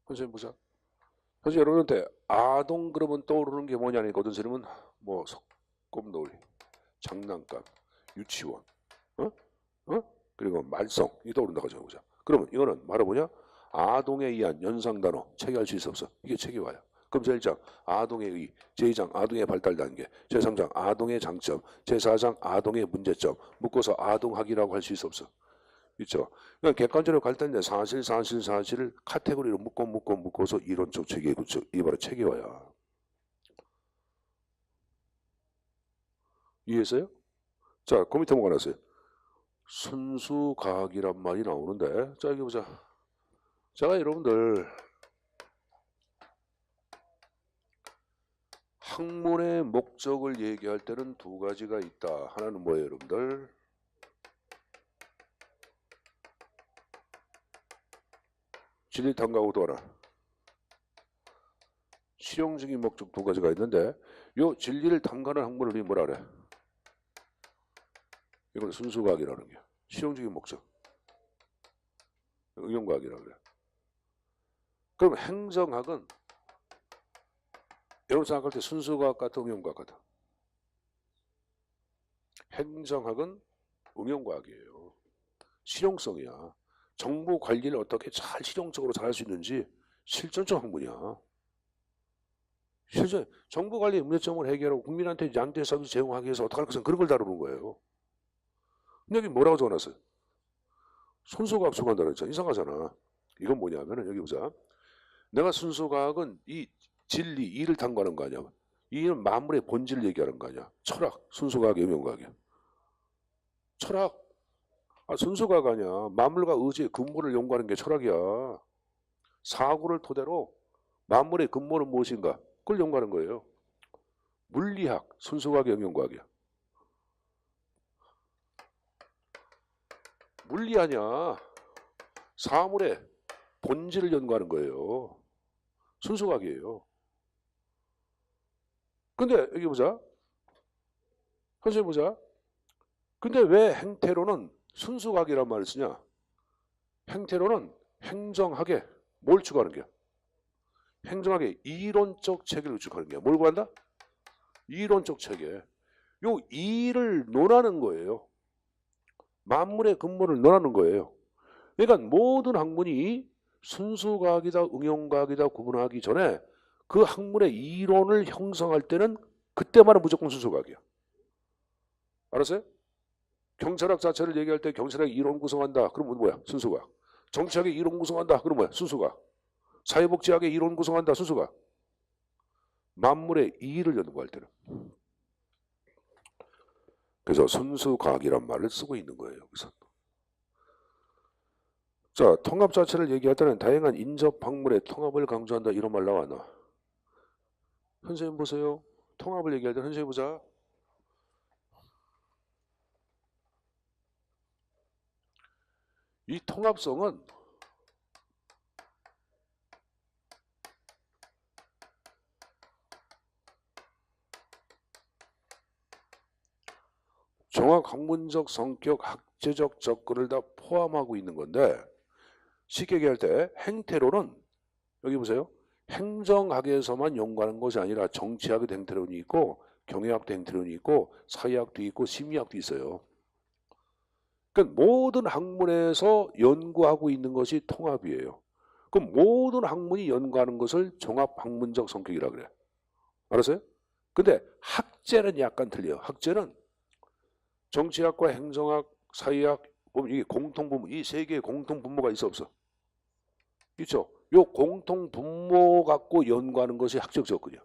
선생님 보자. 사실 여러분한테 아동 그러면 떠오르는 게 뭐냐니까 어떤 사람은 뭐 소꿉놀이, 장난감, 유치원, 그리고 말썽 이 떠오른다고 생각해보자. 그러면 이거는 말해 뭐냐? 아동에 의한 연상 단어 체계할 수 있어 없어? 이게 체계화야. 그럼 제1장 아동의 의, 제2장 아동의 발달 단계, 제3장 아동의 장점, 제4장 아동의 문제점 묶어서 아동학이라고 할 수 있어 없어? 있죠. 그러니까 객관적으로 갈 텐데 사실을 카테고리로 묶어서 이론적 체계 구축. 이게 바로 체계화야. 이해했어요? 자, 그 밑에 뭐가 나왔어요? 순수과학이란 말이 나오는데, 자, 여기 보자. 제가 여러분들 학문의 목적을 얘기할 때는 두 가지가 있다. 하나는 뭐예요, 여러분들? 진리탐구하고 또 하나. 실용적인 목적 두 가지가 있는데, 요 진리를 탐구하는 학문을 우리 뭐라 그래? 이걸 순수과학이라는 게. 실용적인 목적. 응용과학이라고 그래. 그럼 행정학은 여러분 생각할 때 순수과학 같아, 응용과학 같아? 행정학은 응용과학이에요. 실용성이야. 정부 관리를 어떻게 잘 실용적으로 잘 할 수 있는지 실전적 학문이야. 실제 정부 관리 문제점을 해결하고 국민한테 양대 서비스 제공하기 위해서 어떻게 할 것은 그런 걸 다루는 거예요. 근데 여기 뭐라고 적어놨어요? 순수과학 추구한다고 했잖아. 이상하잖아. 이건 뭐냐면은 여기 보자. 내가 순수과학은 이 진리, 이를 탐구하는 거 아니야. 이는 만물의 본질을 얘기하는 거 아니야. 철학, 순수과학이 응용과학이야. 철학, 순수과학 아니야. 만물과 의지의 근본을 연구하는 게 철학이야. 사고를 토대로 만물의 근본은 무엇인가? 그걸 연구하는 거예요. 물리학, 순수과학의 응용과학이야. 물리 아니야. 사물의 본질을 연구하는 거예요. 순수과학이에요. 근데 여기 보자. 선생님 보자. 근데 왜 행태로는 순수과학이란 말을 쓰냐? 행태로는 행정학에 뭘 추구하는 거야? 행정학의 이론적 체계를 추구하는 거야. 뭘 구한다? 이론적 체계. 요 이를 논하는 거예요. 만물의 근본을 논하는 거예요. 그러니까 모든 학문이 순수과학이다 응용과학이다 구분하기 전에 그 학문의 이론을 형성할 때는 그때만은 무조건 순수과학이야. 알았어요? 경찰학 자체를 얘기할 때 경찰학의 이론 구성한다. 그러면 뭐야? 순수과학. 정치학의 이론 구성한다. 그러면 뭐야? 순수과학. 사회복지학의 이론 구성한다. 순수과학. 만물의 이를 연구할 때는. 그래서 순수과학이란 말을 쓰고 있는 거예요. 여기서. 자, 통합 자체를 얘기할 때는 다양한 인접 학문의 통합을 강조한다. 이런 말 나왔나? 선생님 보세요. 통합을 얘기할 때 선생님 보자. 이 통합성은 정확 학문적 성격, 학제적 접근을 다 포함하고 있는 건데 쉽게 얘기할 때 행태로는 여기 보세요. 행정학에서만 연구하는 것이 아니라 정치학의 행태론이 있고 경영학도 행태론이 있고 사회학도 있고 심리학도 있어요. 그러니까 모든 학문에서 연구하고 있는 것이 통합이에요. 그럼 모든 학문이 연구하는 것을 종합학문적 성격이라 그래. 알았어요? 근데 학제는 약간 틀려요. 학제는 정치학과 행정학, 사회학 보면 이게 공통 분모, 이 세 개의 공통 분모가 있어 없어? 있죠. 요 공통 분모 갖고 연구하는 것이 학적 접근이야.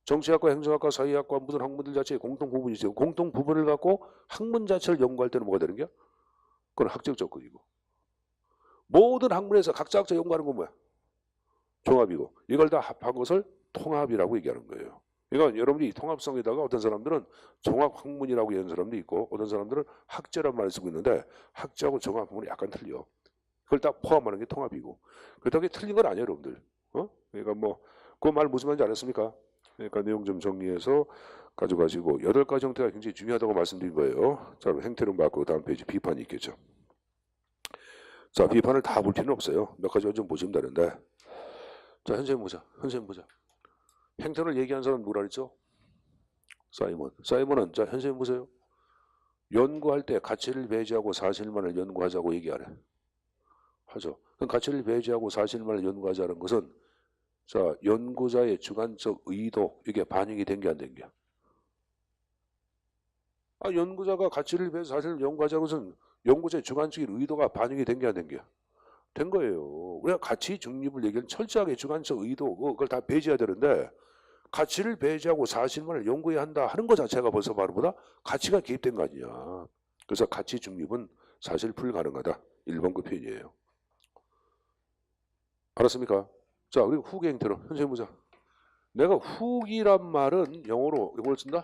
정치학과, 행정학과, 사회학과 모든 학문들 자체에 공통 부분이 있어요. 공통 부분을 갖고 학문 자체를 연구할 때는 뭐가 되는 거야? 그건 학적 접근이고. 모든 학문에서 각자 연구하는 건 뭐야? 종합이고. 이걸 다 합한 것을 통합이라고 얘기하는 거예요. 그러니까 여러분이 이 통합성에다가 어떤 사람들은 종합학문이라고 얘기하는 사람도 있고 어떤 사람들은 학제란 말을 쓰고 있는데 학제하고 종합학문이 약간 틀려. 그걸 다 포함하는 게 통합이고. 그렇다고 틀린 건 아니에요, 여러분들. 그러니까 뭐 그 말 무슨 말인지 알았습니까? 그러니까 내용 좀 정리해서 가져가시고 8가지 형태가 굉장히 중요하다고 말씀드린 거예요. 자, 행태론 받고 다음 페이지 비판이 있겠죠. 자, 비판을 다 볼 필요는 없어요. 몇 가지만 좀 보시면 되는데. 자, 선생님 보자. 선생님 보자. 행태를 얘기한 사람 누구라 그랬죠? 사이먼. 사이먼은 자, 선생님 보세요. 연구할 때 가치를 배제하고 사실만을 연구하자고 얘기하래. 하죠. 그럼 가치를 배제하고 사실만을 연구하자는 것은 자, 연구자의 주관적 의도 이게 반영이 된 게 안 된 게. 연구자가 가치를 배제해서 사실을 연구하자는 것은 연구자의 주관적인 의도가 반영이 된 게 안 된 게. 된 거예요. 우리가 가치 중립을 얘기하는 철저하게 주관적 의도 그걸 다 배제해야 되는데 가치를 배제하고 사실만을 연구해야 한다 하는 것 자체가 벌써 바로보다 가치가 개입된 거 아니냐. 그래서 가치 중립은 사실 불가능하다. 1번급 표현이에요. 알았습니까? 자, 그리고 후계 행태로 선생님 보자. 내가 훅이란 말은 영어로 이걸 쓴다?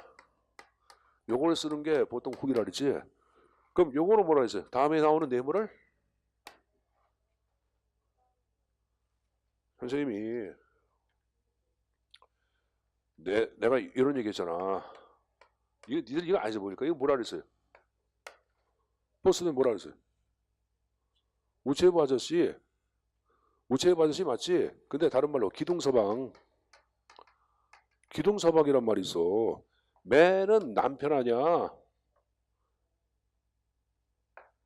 요걸 쓰는 게 보통 훅이라 그랬지. 그럼 요거는 뭐라 했어요? 다음에 나오는 뇌물을 선생님이 내가 이런 얘기 했잖아. 이거 니들 이거 아니지 보니까 이거 뭐라 그랬어요? 버스는 뭐라 그랬어요? 우체부 아저씨 맞지? 근데 다른 말로 기둥서방이란 말이 있어. 매는 남편 아니야.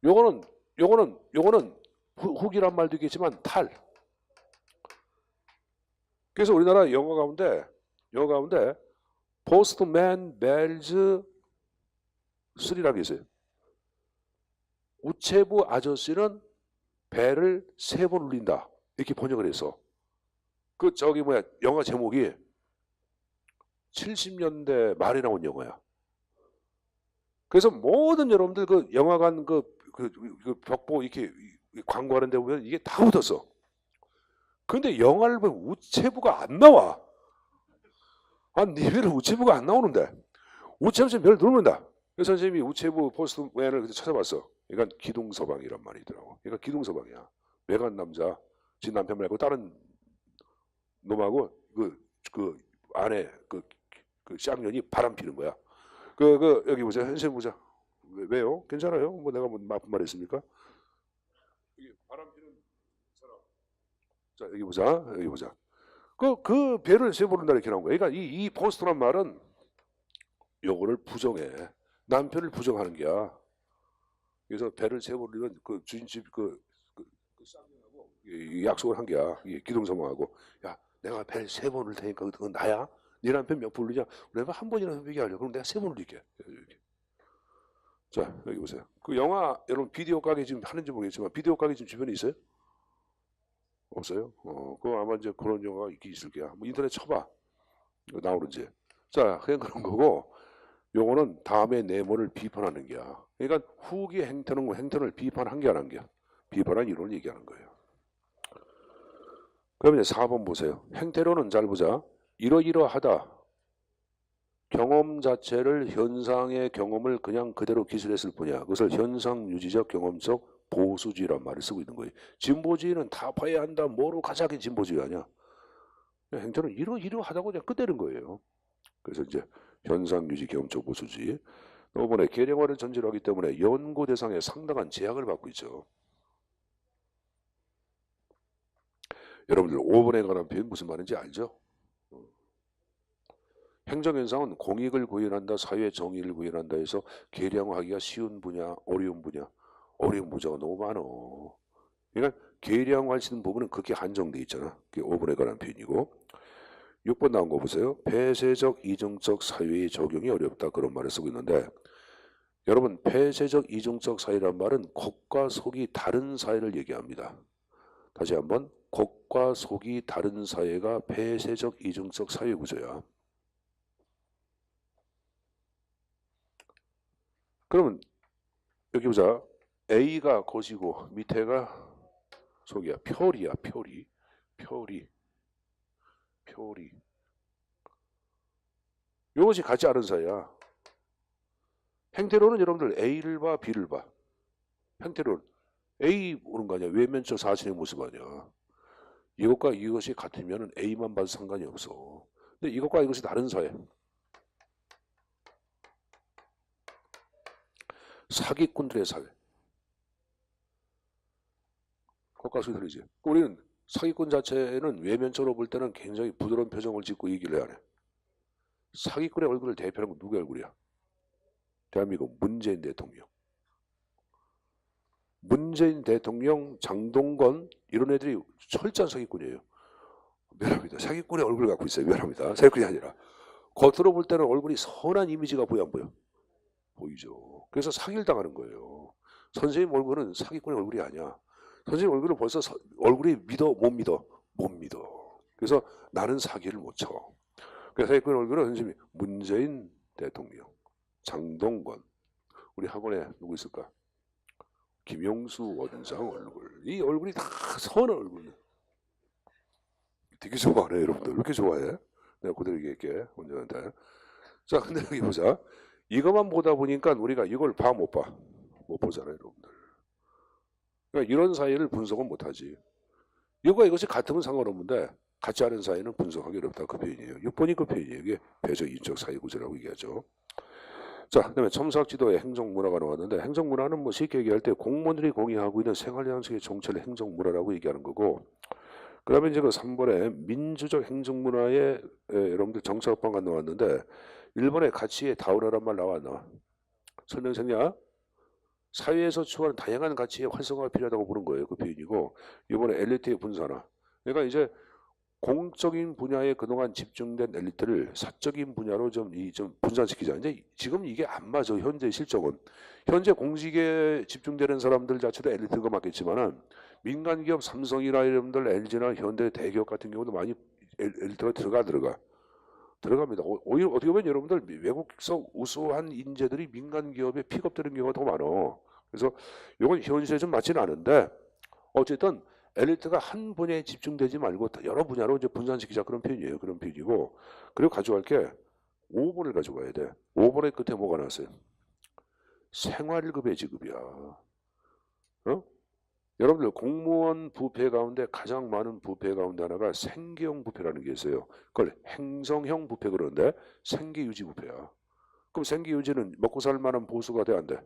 요거는 훅이란 말도 있겠지만 탈. 그래서 우리나라 영어 가운데 포스트맨 벨즈 3라고 있어요. 우체부 아저씨는 벨을 3번 울린다. 이렇게 번역을 해서 그 저기 뭐야 영화 제목이 70년대 말에 나온 영화야. 그래서 모든 여러분들 그 영화관 그 벽보 이렇게 광고하는 데 보면 이게 다 붙었어. 근데 영화를 보면 우체부가 안 나와. 니들 우체부가 안 나오는데 우체부에서 별 누르는다. 그래서 선생님이 우체부 포스트맨을 찾아봤어. 그러니까 기둥서방이란 말이더라고. 그러니까 기둥서방이야. 외간 남자, 지 남편 말고 다른 놈하고 그 안에 그 쌍년이 바람 피는 거야. 여기 보자. 선생님 보자. 왜요? 괜찮아요? 뭐 내가 뭐 나쁜 말 했습니까? 여기 바람 피는 사람. 자, 여기 보자. 그 배를 세보는다 이렇게 나온 거야. 그러니까 이 포스트란 말은 요거를 부정해. 남편을 부정하는 게야. 그래서 배를 세보려면 그 주인집 그 쌍년하고 약속을 한 게야. 기동서방하고 야, 내가 배를 3번 올 테니까 그건 나야. 네 남편 몇 번 울리냐? 내가 한 번이라도 얘기하려. 그럼 내가 3번 울릴게. 자, 여기 보세요. 그 영화 여러분 비디오 가게 지금 하는지 모르겠지만 비디오 가게 지금 주변에 있어요? 없어요? 그거 아마 이제 그런 영화가 있긴 있을 거야. 뭐 인터넷 쳐봐. 나오는지. 자, 그냥 그런 거고, 요거는 다음의 내모를 비판하는 게야. 그러니까 후기 행태를 비판한 게 아닌 게야. 비판한 이론을 얘기하는 거예요. 그럼 이제 4번 보세요. 행태로는 잘 보자. 이러이러하다. 경험 자체를 현상의 경험을 그냥 그대로 기술했을 뿐이야. 그것을 현상 유지적 경험적 보수주의란 말을 쓰고 있는 거예요. 진보주의는 다 봐야 한다. 뭐로 가자. 그게 진보주의 아니야. 행태는 이러하다고 그냥 끝내는 거예요. 그래서 이제 현상 유지 경험적 보수주의. 이번에 계량화를 전제로 하기 때문에 연구 대상에 상당한 제약을 받고 있죠. 여러분들 5번에 관한 표현 무슨 말인지 알죠? 행정현상은 공익을 구현한다, 사회 정의를 구현한다 해서 계량화하기가 쉬운 분야, 어려운 분야, 어려운 분야가 너무 많어. 그러니까 계량화할 수 있는 부분은 그렇게 한정돼 있잖아. 그게 5번에 관한 표현이고. 6번 나온 거 보세요. 폐쇄적 이중적 사회의 적용이 어렵다 그런 말을 쓰고 있는데 여러분 폐쇄적 이중적 사회란 말은 겉과 속이 다른 사회를 얘기합니다. 다시 한번 겉과 속이 다른 사회가 폐쇄적 이중적 사회 구조야. 그러면 여기 보자. A가 것이고 밑에가 속이야. 표리야. 표리. 이것이 같지 않은 사이야. 행태로는 여러분들 A를 봐, B를 봐. 행태로는 A 보는 거 아니야. 외면적 사실의 모습 아니야. 이것과 이것이 같으면 A만 봐도 상관이 없어. 근데 이것과 이것이 다른 사회. 사기꾼들의 사회. 그것과 소리 들리지. 우리는 사기꾼 자체는 외면적으로 볼 때는 굉장히 부드러운 표정을 짓고 얘기를 해야 해. 사기꾼의 얼굴을 대표하는 건 누구의 얼굴이야? 대한민국 문재인 대통령. 문재인 대통령, 장동건 이런 애들이 철저한 사기꾼이에요. 미안합니다. 사기꾼의 얼굴을 갖고 있어요. 미안합니다. 사기꾼이 아니라. 겉으로 볼 때는 얼굴이 선한 이미지가 보여 안 보여? 보이죠. 그래서 사기를 당하는 거예요. 선생님 얼굴은 사기꾼의 얼굴이 아니야. 선생님 얼굴은 벌써 얼굴이 믿어 못 믿어? 못 믿어. 그래서 나는 사기를 못 쳐. 그래서 그 얼굴은 선생님이 문재인 대통령, 장동건, 우리 학원에 누구 있을까? 김용수 원장 얼굴. 이 얼굴이 다 선한 얼굴. 되게 좋아하네, 여러분들. 왜 이렇게 좋아해? 내가 그대로 얘기할게, 원장한테. 자, 근데 여기 보자. 이것만 보다 보니까 우리가 이걸 못 봐. 못 보잖아요, 여러분들. 그러니까 이런 사이를 분석은 못하지. 이것이 같으면 상관없는데 같지 않은 사이는 분석하기 어렵다. 그 표현이에요. 6번이 그 표현이에요. 이게 배적 인적 사이구조라고 얘기하죠. 자, 그다음에 첨삭지도에 행정문화가 나왔는데 행정문화는 뭐 쉽게 얘기할 때 공무원들이 공유하고 있는 생활 양식의 정체를 행정문화라고 얘기하는 거고, 그다음에 이제 그 3번에 민주적 행정문화에 여러분들 정착법안 나왔는데 1번에 가치의 다우라란 말 나왔나? 설명했냐? 사회에서 추구하는 다양한 가치의 활성화가 필요하다고 보는 거예요. 그 표현이고, 이번에 엘리트의 분산화. 그러니까 이제 공적인 분야에 그동안 집중된 엘리트를 사적인 분야로 좀 분산시키자. 이제 지금 이게 안 맞아. 현재 실적은. 현재 공직에 집중되는 사람들 자체도 엘리트가 맞겠지만은 민간기업 삼성이나 여러분들 LG나 현대 대기업 같은 경우도 많이 엘리트가 들어갑니다. 오히려 어떻게 보면 여러분들 외국에서 우수한 인재들이 민간 기업에 픽업되는 경우가 더 많아. 그래서 이건 현실에 좀 맞지는 않은데 어쨌든 엘리트가 한 분야에 집중되지 말고 여러 분야로 이제 분산시키자, 그런 표현이에요. 그런 표현이고, 그리고 가져갈 게 5번을 가져가야 돼. 5번의 끝에 뭐가 나왔어요? 생활급의 지급이야. 어? 여러분들 공무원 부패 가운데 가장 많은 부패 가운데 하나가 생계형 부패라는 게 있어요. 그걸 행성형 부패 그러는데 생계유지 부패야. 그럼 생계유지는 먹고 살 만한 보수가 돼, 안 돼?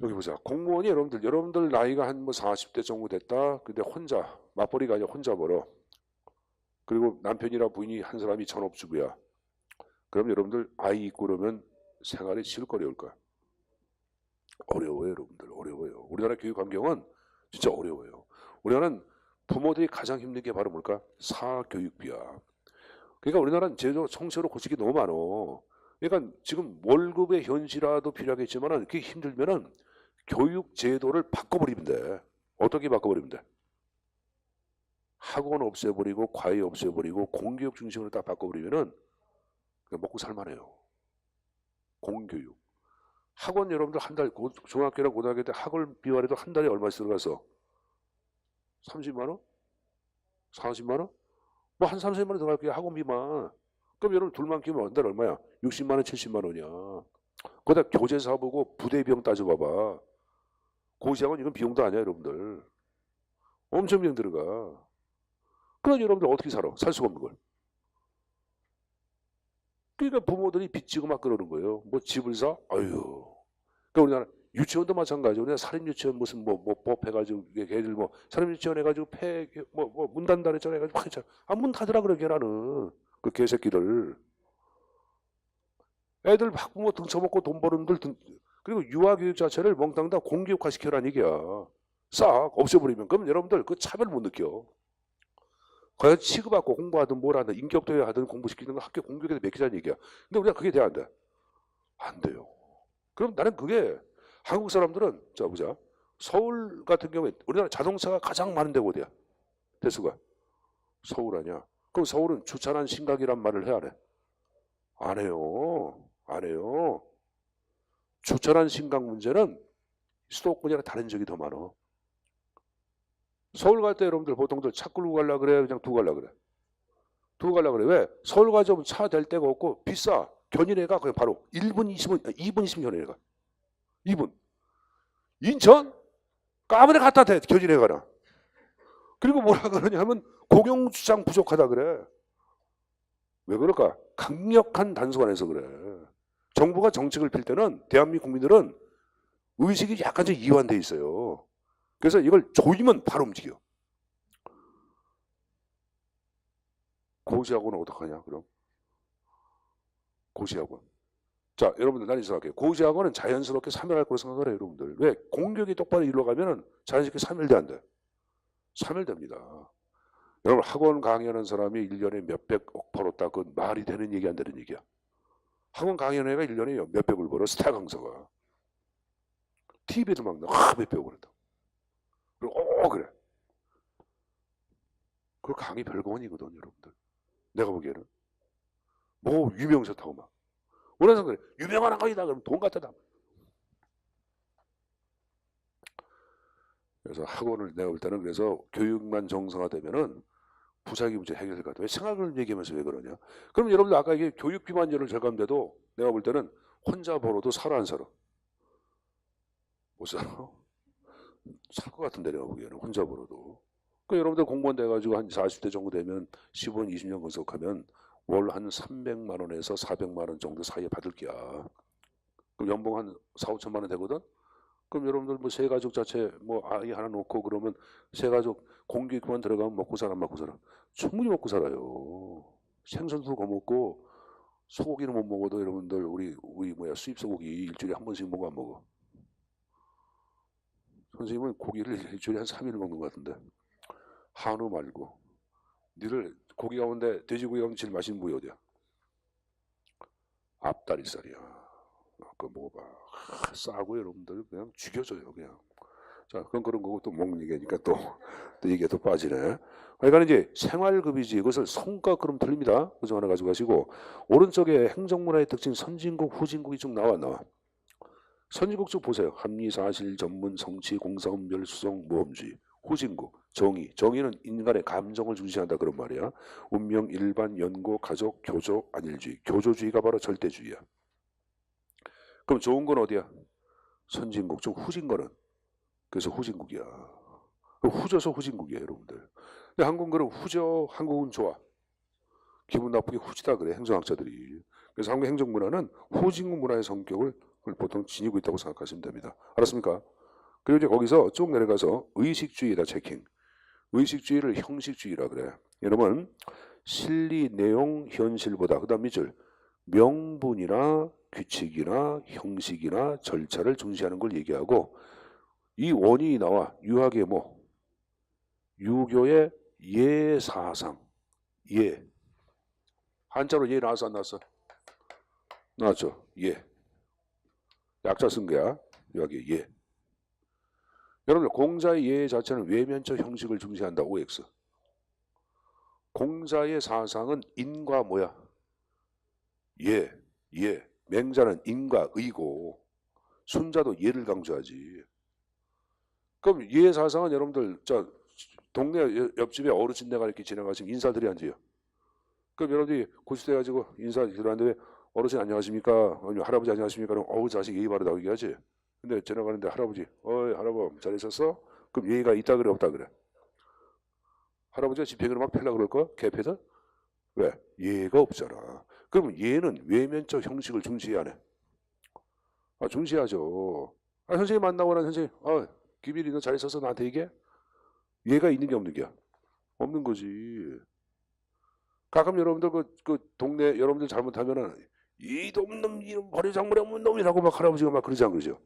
여기 보자. 공무원이 여러분들 나이가 한 뭐 40대 정도 됐다. 근데 혼자 맞벌이가 아니라 혼자 벌어. 그리고 남편이나 부인이 한 사람이 전업주부야. 그럼 여러분들 아이 있고 그러면 생활이 실거리 어려울까? 어려워요, 여러분들. 어려워요. 우리나라 교육 환경은 진짜 어려워요. 우리나라는 부모들이 가장 힘든 게 바로 뭘까? 사교육비야. 그러니까 우리나라는 제도 성취로 고치기 너무 많어. 그러니까 지금 월급의 현실화도 필요하겠지만은 그게 힘들면은 교육 제도를 바꿔버리면 돼. 어떻게 바꿔버리면 돼? 학원 없애버리고 과외 없애버리고 공교육 중심으로 딱 바꿔버리면은 먹고 살만해요. 공교육. 학원 여러분들 한 달, 중학교나 고등학교 때 학원 비활해도 한 달에 얼마씩 들어가서? 30만 원? 40만 원? 뭐 한 30만 원 들어갈게요, 학원비만. 그럼 여러분 둘만 끼면 한 달에 얼마야? 60만 원, 70만 원이야. 거기다 교재 사보고 부대 비용 따져봐봐. 고시학원 이건 비용도 아니야, 여러분들. 엄청 비용 들어가. 그럼 여러분들 어떻게 살아? 살 수가 없는 걸. 그러니까 부모들이 빚지고 막 그러는 거예요. 뭐 집을 사? 아유. 그러니까 우리나라 유치원도 마찬가지죠. 우리나라 사립 유치원 무슨 뭐 법 해가지고 걔들 뭐 사립 유치원 해가지고 문 닫는다 그랬잖아. 해가지고 막 했잖아. 문 닫으라 그러게 나는 그 개새끼들. 애들 학부모 등쳐먹고 돈 버는 들 그리고 유아교육 자체를 몽땅 다 공교육화 시켜라는 얘기야. 싹 없애버리면 그럼 여러분들 그 차별 못 느껴. 과연 취급받고 공부하든 뭘 하든 인격도에 하든 공부시키는 거 학교 공교육에서 맡기자는 얘기야. 근데 우리가 그게 돼 안 돼? 안 돼요. 그럼 나는 그게 한국 사람들은 자 보자. 서울 같은 경우에 우리나라 자동차가 가장 많은 데가 어디야? 대수가 서울 아니야. 그럼 서울은 주차난 심각이란 말을 해야 안 해? 안 해요. 안 해요. 주차난 심각 문제는 수도권이랑 다른 지역이 더 많아. 서울 갈 때 여러분들 보통들 차 끌고 가려고 그래? 그냥 두고 가려고 그래? 두고 가려고 그래. 왜? 서울 가자면 차 댈 데가 없고 비싸. 견인해가 그냥 바로 1분 20분, 2분 20분 견인해가. 2분. 인천? 까만에 갖다 대, 견인해가라. 그리고 뭐라 그러냐 하면 공영주차장 부족하다 그래. 왜 그럴까? 강력한 단속안에서 그래. 정부가 정책을 필 때는 대한민국 국민들은 의식이 약간 좀 이완돼 있어요. 그래서 이걸 조이면 바로 움직여. 고시학원은 어떡하냐 그럼? 고시학원. 자 여러분들 난 이렇게 할게요. 고시학원은 자연스럽게 사멸할 거라고 생각을 해요. 여러분들. 왜? 공격이 똑바로 이루어가면 자연스럽게 사멸돼 안 돼? 사멸됩니다. 여러분 학원 강의하는 사람이 1년에 몇백억 벌었다. 그건 말이 되는 얘기 안 되는 얘기야. 학원 강의하는 애가 1년에 몇백을 벌어. 스타 강사가. TV에도 막 나와. 몇백을 벌었다. 그리고 그래. 그 강의 별거원이거든 여러분들. 내가 보기에는. 뭐 유명세타고 막. 원하는 그래. 유명한 학원이다 그러면 돈 갖다 다. 그래서 학원을 내가 볼 때는 그래서 교육만 정상화되면은 부작위 문제 해결될 것 같아. 왜 생각을 얘기하면서 왜 그러냐? 그럼 여러분들 아까 이게 교육비 만전을 절감돼도 내가 볼 때는 혼자 벌어도 살아 안 살아? 못 살아? 살 것 같은데 내가 보기에는 혼자 벌어도. 그 여러분들 공무원 돼가지고 한 40대 정도 되면 15년, 20년 건속하면 월 한 300만 원에서 400만 원 정도 사이에 받을 게야. 그럼 연봉 한 4, 5천만 원 되거든? 그럼 여러분들 뭐 세 가족 자체 뭐 아이 하나 놓고 그러면 세 가족 공기만 들어가면 먹고 살아 안 먹고 살아? 충분히 먹고 살아요. 생선도 거먹고 소고기는 못 먹어도 여러분들 우리 뭐야 수입 소고기 일주일에 한 번씩 먹어 안 먹어? 선생님은 고기를 일주일에 한 3일 먹는 것 같은데 한우 말고 니들 고기 가운데 돼지고기 가운데 제일 맛있는 부위 어디야? 앞다리살이야. 그거 먹어봐. 싸고 여러분들 그냥 죽여줘요 그냥. 자, 그런 거고 또 먹는 얘기니까 또 얘기가 또 빠지네. 그러니까 이제 생활급이지 이것을 성과 그럼 틀립니다. 그중 하나 가지고 오른쪽에 행정문화의 특징 선진국, 후진국이 쭉 나와. 선진국 쭉 보세요. 합리, 사실, 전문, 성취, 공사, 은별, 수성, 모험주의. 후진국, 정의는 인간의 감정을 중시한다 그런 말이야. 운명, 일반, 연고, 가족, 교조, 안일주의. 교조주의가 바로 절대주의야. 그럼 좋은 건 어디야? 선진국 중 후진 거는 그래서 후진국이야. 후져서 후진국이에요, 여러분들. 근데 한국은 후져, 한국은 좋아. 기분 나쁘게 후지다 그래, 행정학자들이. 그래서 한국 행정문화는 후진국 문화의 성격을 보통 지니고 있다고 생각하시면 됩니다. 알았습니까? 그리고 이제 거기서 쭉 내려가서 의식주의다 체킹. 의식주의를 형식주의라 그래. 여러분, 실리, 내용, 현실보다 그 다음 밑줄 명분이나 규칙이나 형식이나 절차를 중시하는 걸 얘기하고 이 원인이 나와 유학의 뭐 유교의 예사상 예 한자로 예 나왔어 안 나왔어? 나왔죠. 예 약자 쓴 거야. 유학의 예. 여러분들 공자의 예 자체는 외면적 형식을 중시한다. OX. 공자의 사상은 인과 뭐야? 예. 맹자는 인과 의고 순자도 예를 강조하지. 그럼 예 사상은 여러분들 자 동네 옆집에 어르신네가 이렇게 지나가시면 인사드려 앉아요. 그럼 여러분들이 고시돼 가지고 인사 들어왔는데 어르신 안녕하십니까? 아니면 할아버지 안녕하십니까? 그럼 어우 자식 예의 바르다고 얘기하지. 근데 지나가는데 할아버지 어이 할아버지 잘 있었어? 그럼 예의가 있다 그래 없다 그래? 할아버지가 집행으로 막 펴려고 그럴 거야? 개패들? 왜? 예의가 없잖아. 그러면 예는 외면적 형식을 중시해야 하네. 아 중시하죠. 아 선생님 만나고 난 선생님 기빈이 너 잘 있었어 나한테 얘기해? 예가 있는 게 없는 게야? 없는 거지. 가끔 여러분들 그 동네 여러분들 잘못하면은 이놈 놈 이놈 버리장물에 없는 놈이라고 막 할아버지가 막 그러지 않으죠?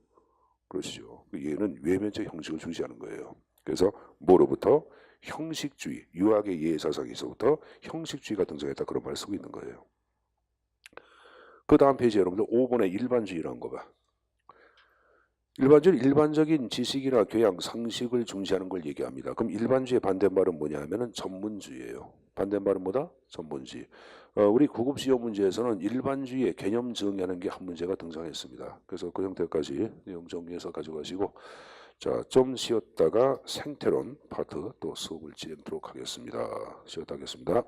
그러시죠. 얘는 외면적 형식을 중시하는 거예요. 그래서 뭐로부터 형식주의, 유학의 예사상에서부터 형식주의가 등장했다 그런 말을 쓰고 있는 거예요. 그 다음 페이지 여러분들 5번의 일반주의라는 거 봐. 일반주의 일반적인 지식이나 교양, 상식을 중시하는 걸 얘기합니다. 그럼 일반주의의 반대말은 뭐냐 하면은 전문주의예요. 반대말은 뭐다? 전문주의. 우리 구급 시험 문제에서는 일반주의의 개념 정의하는 게 한 문제가 등장했습니다. 그래서 그 형태까지 내용 정리해서 가져가시고 자, 좀 쉬었다가 생태론 파트 또 수업을 진행하도록 하겠습니다. 쉬었다 하겠습니다.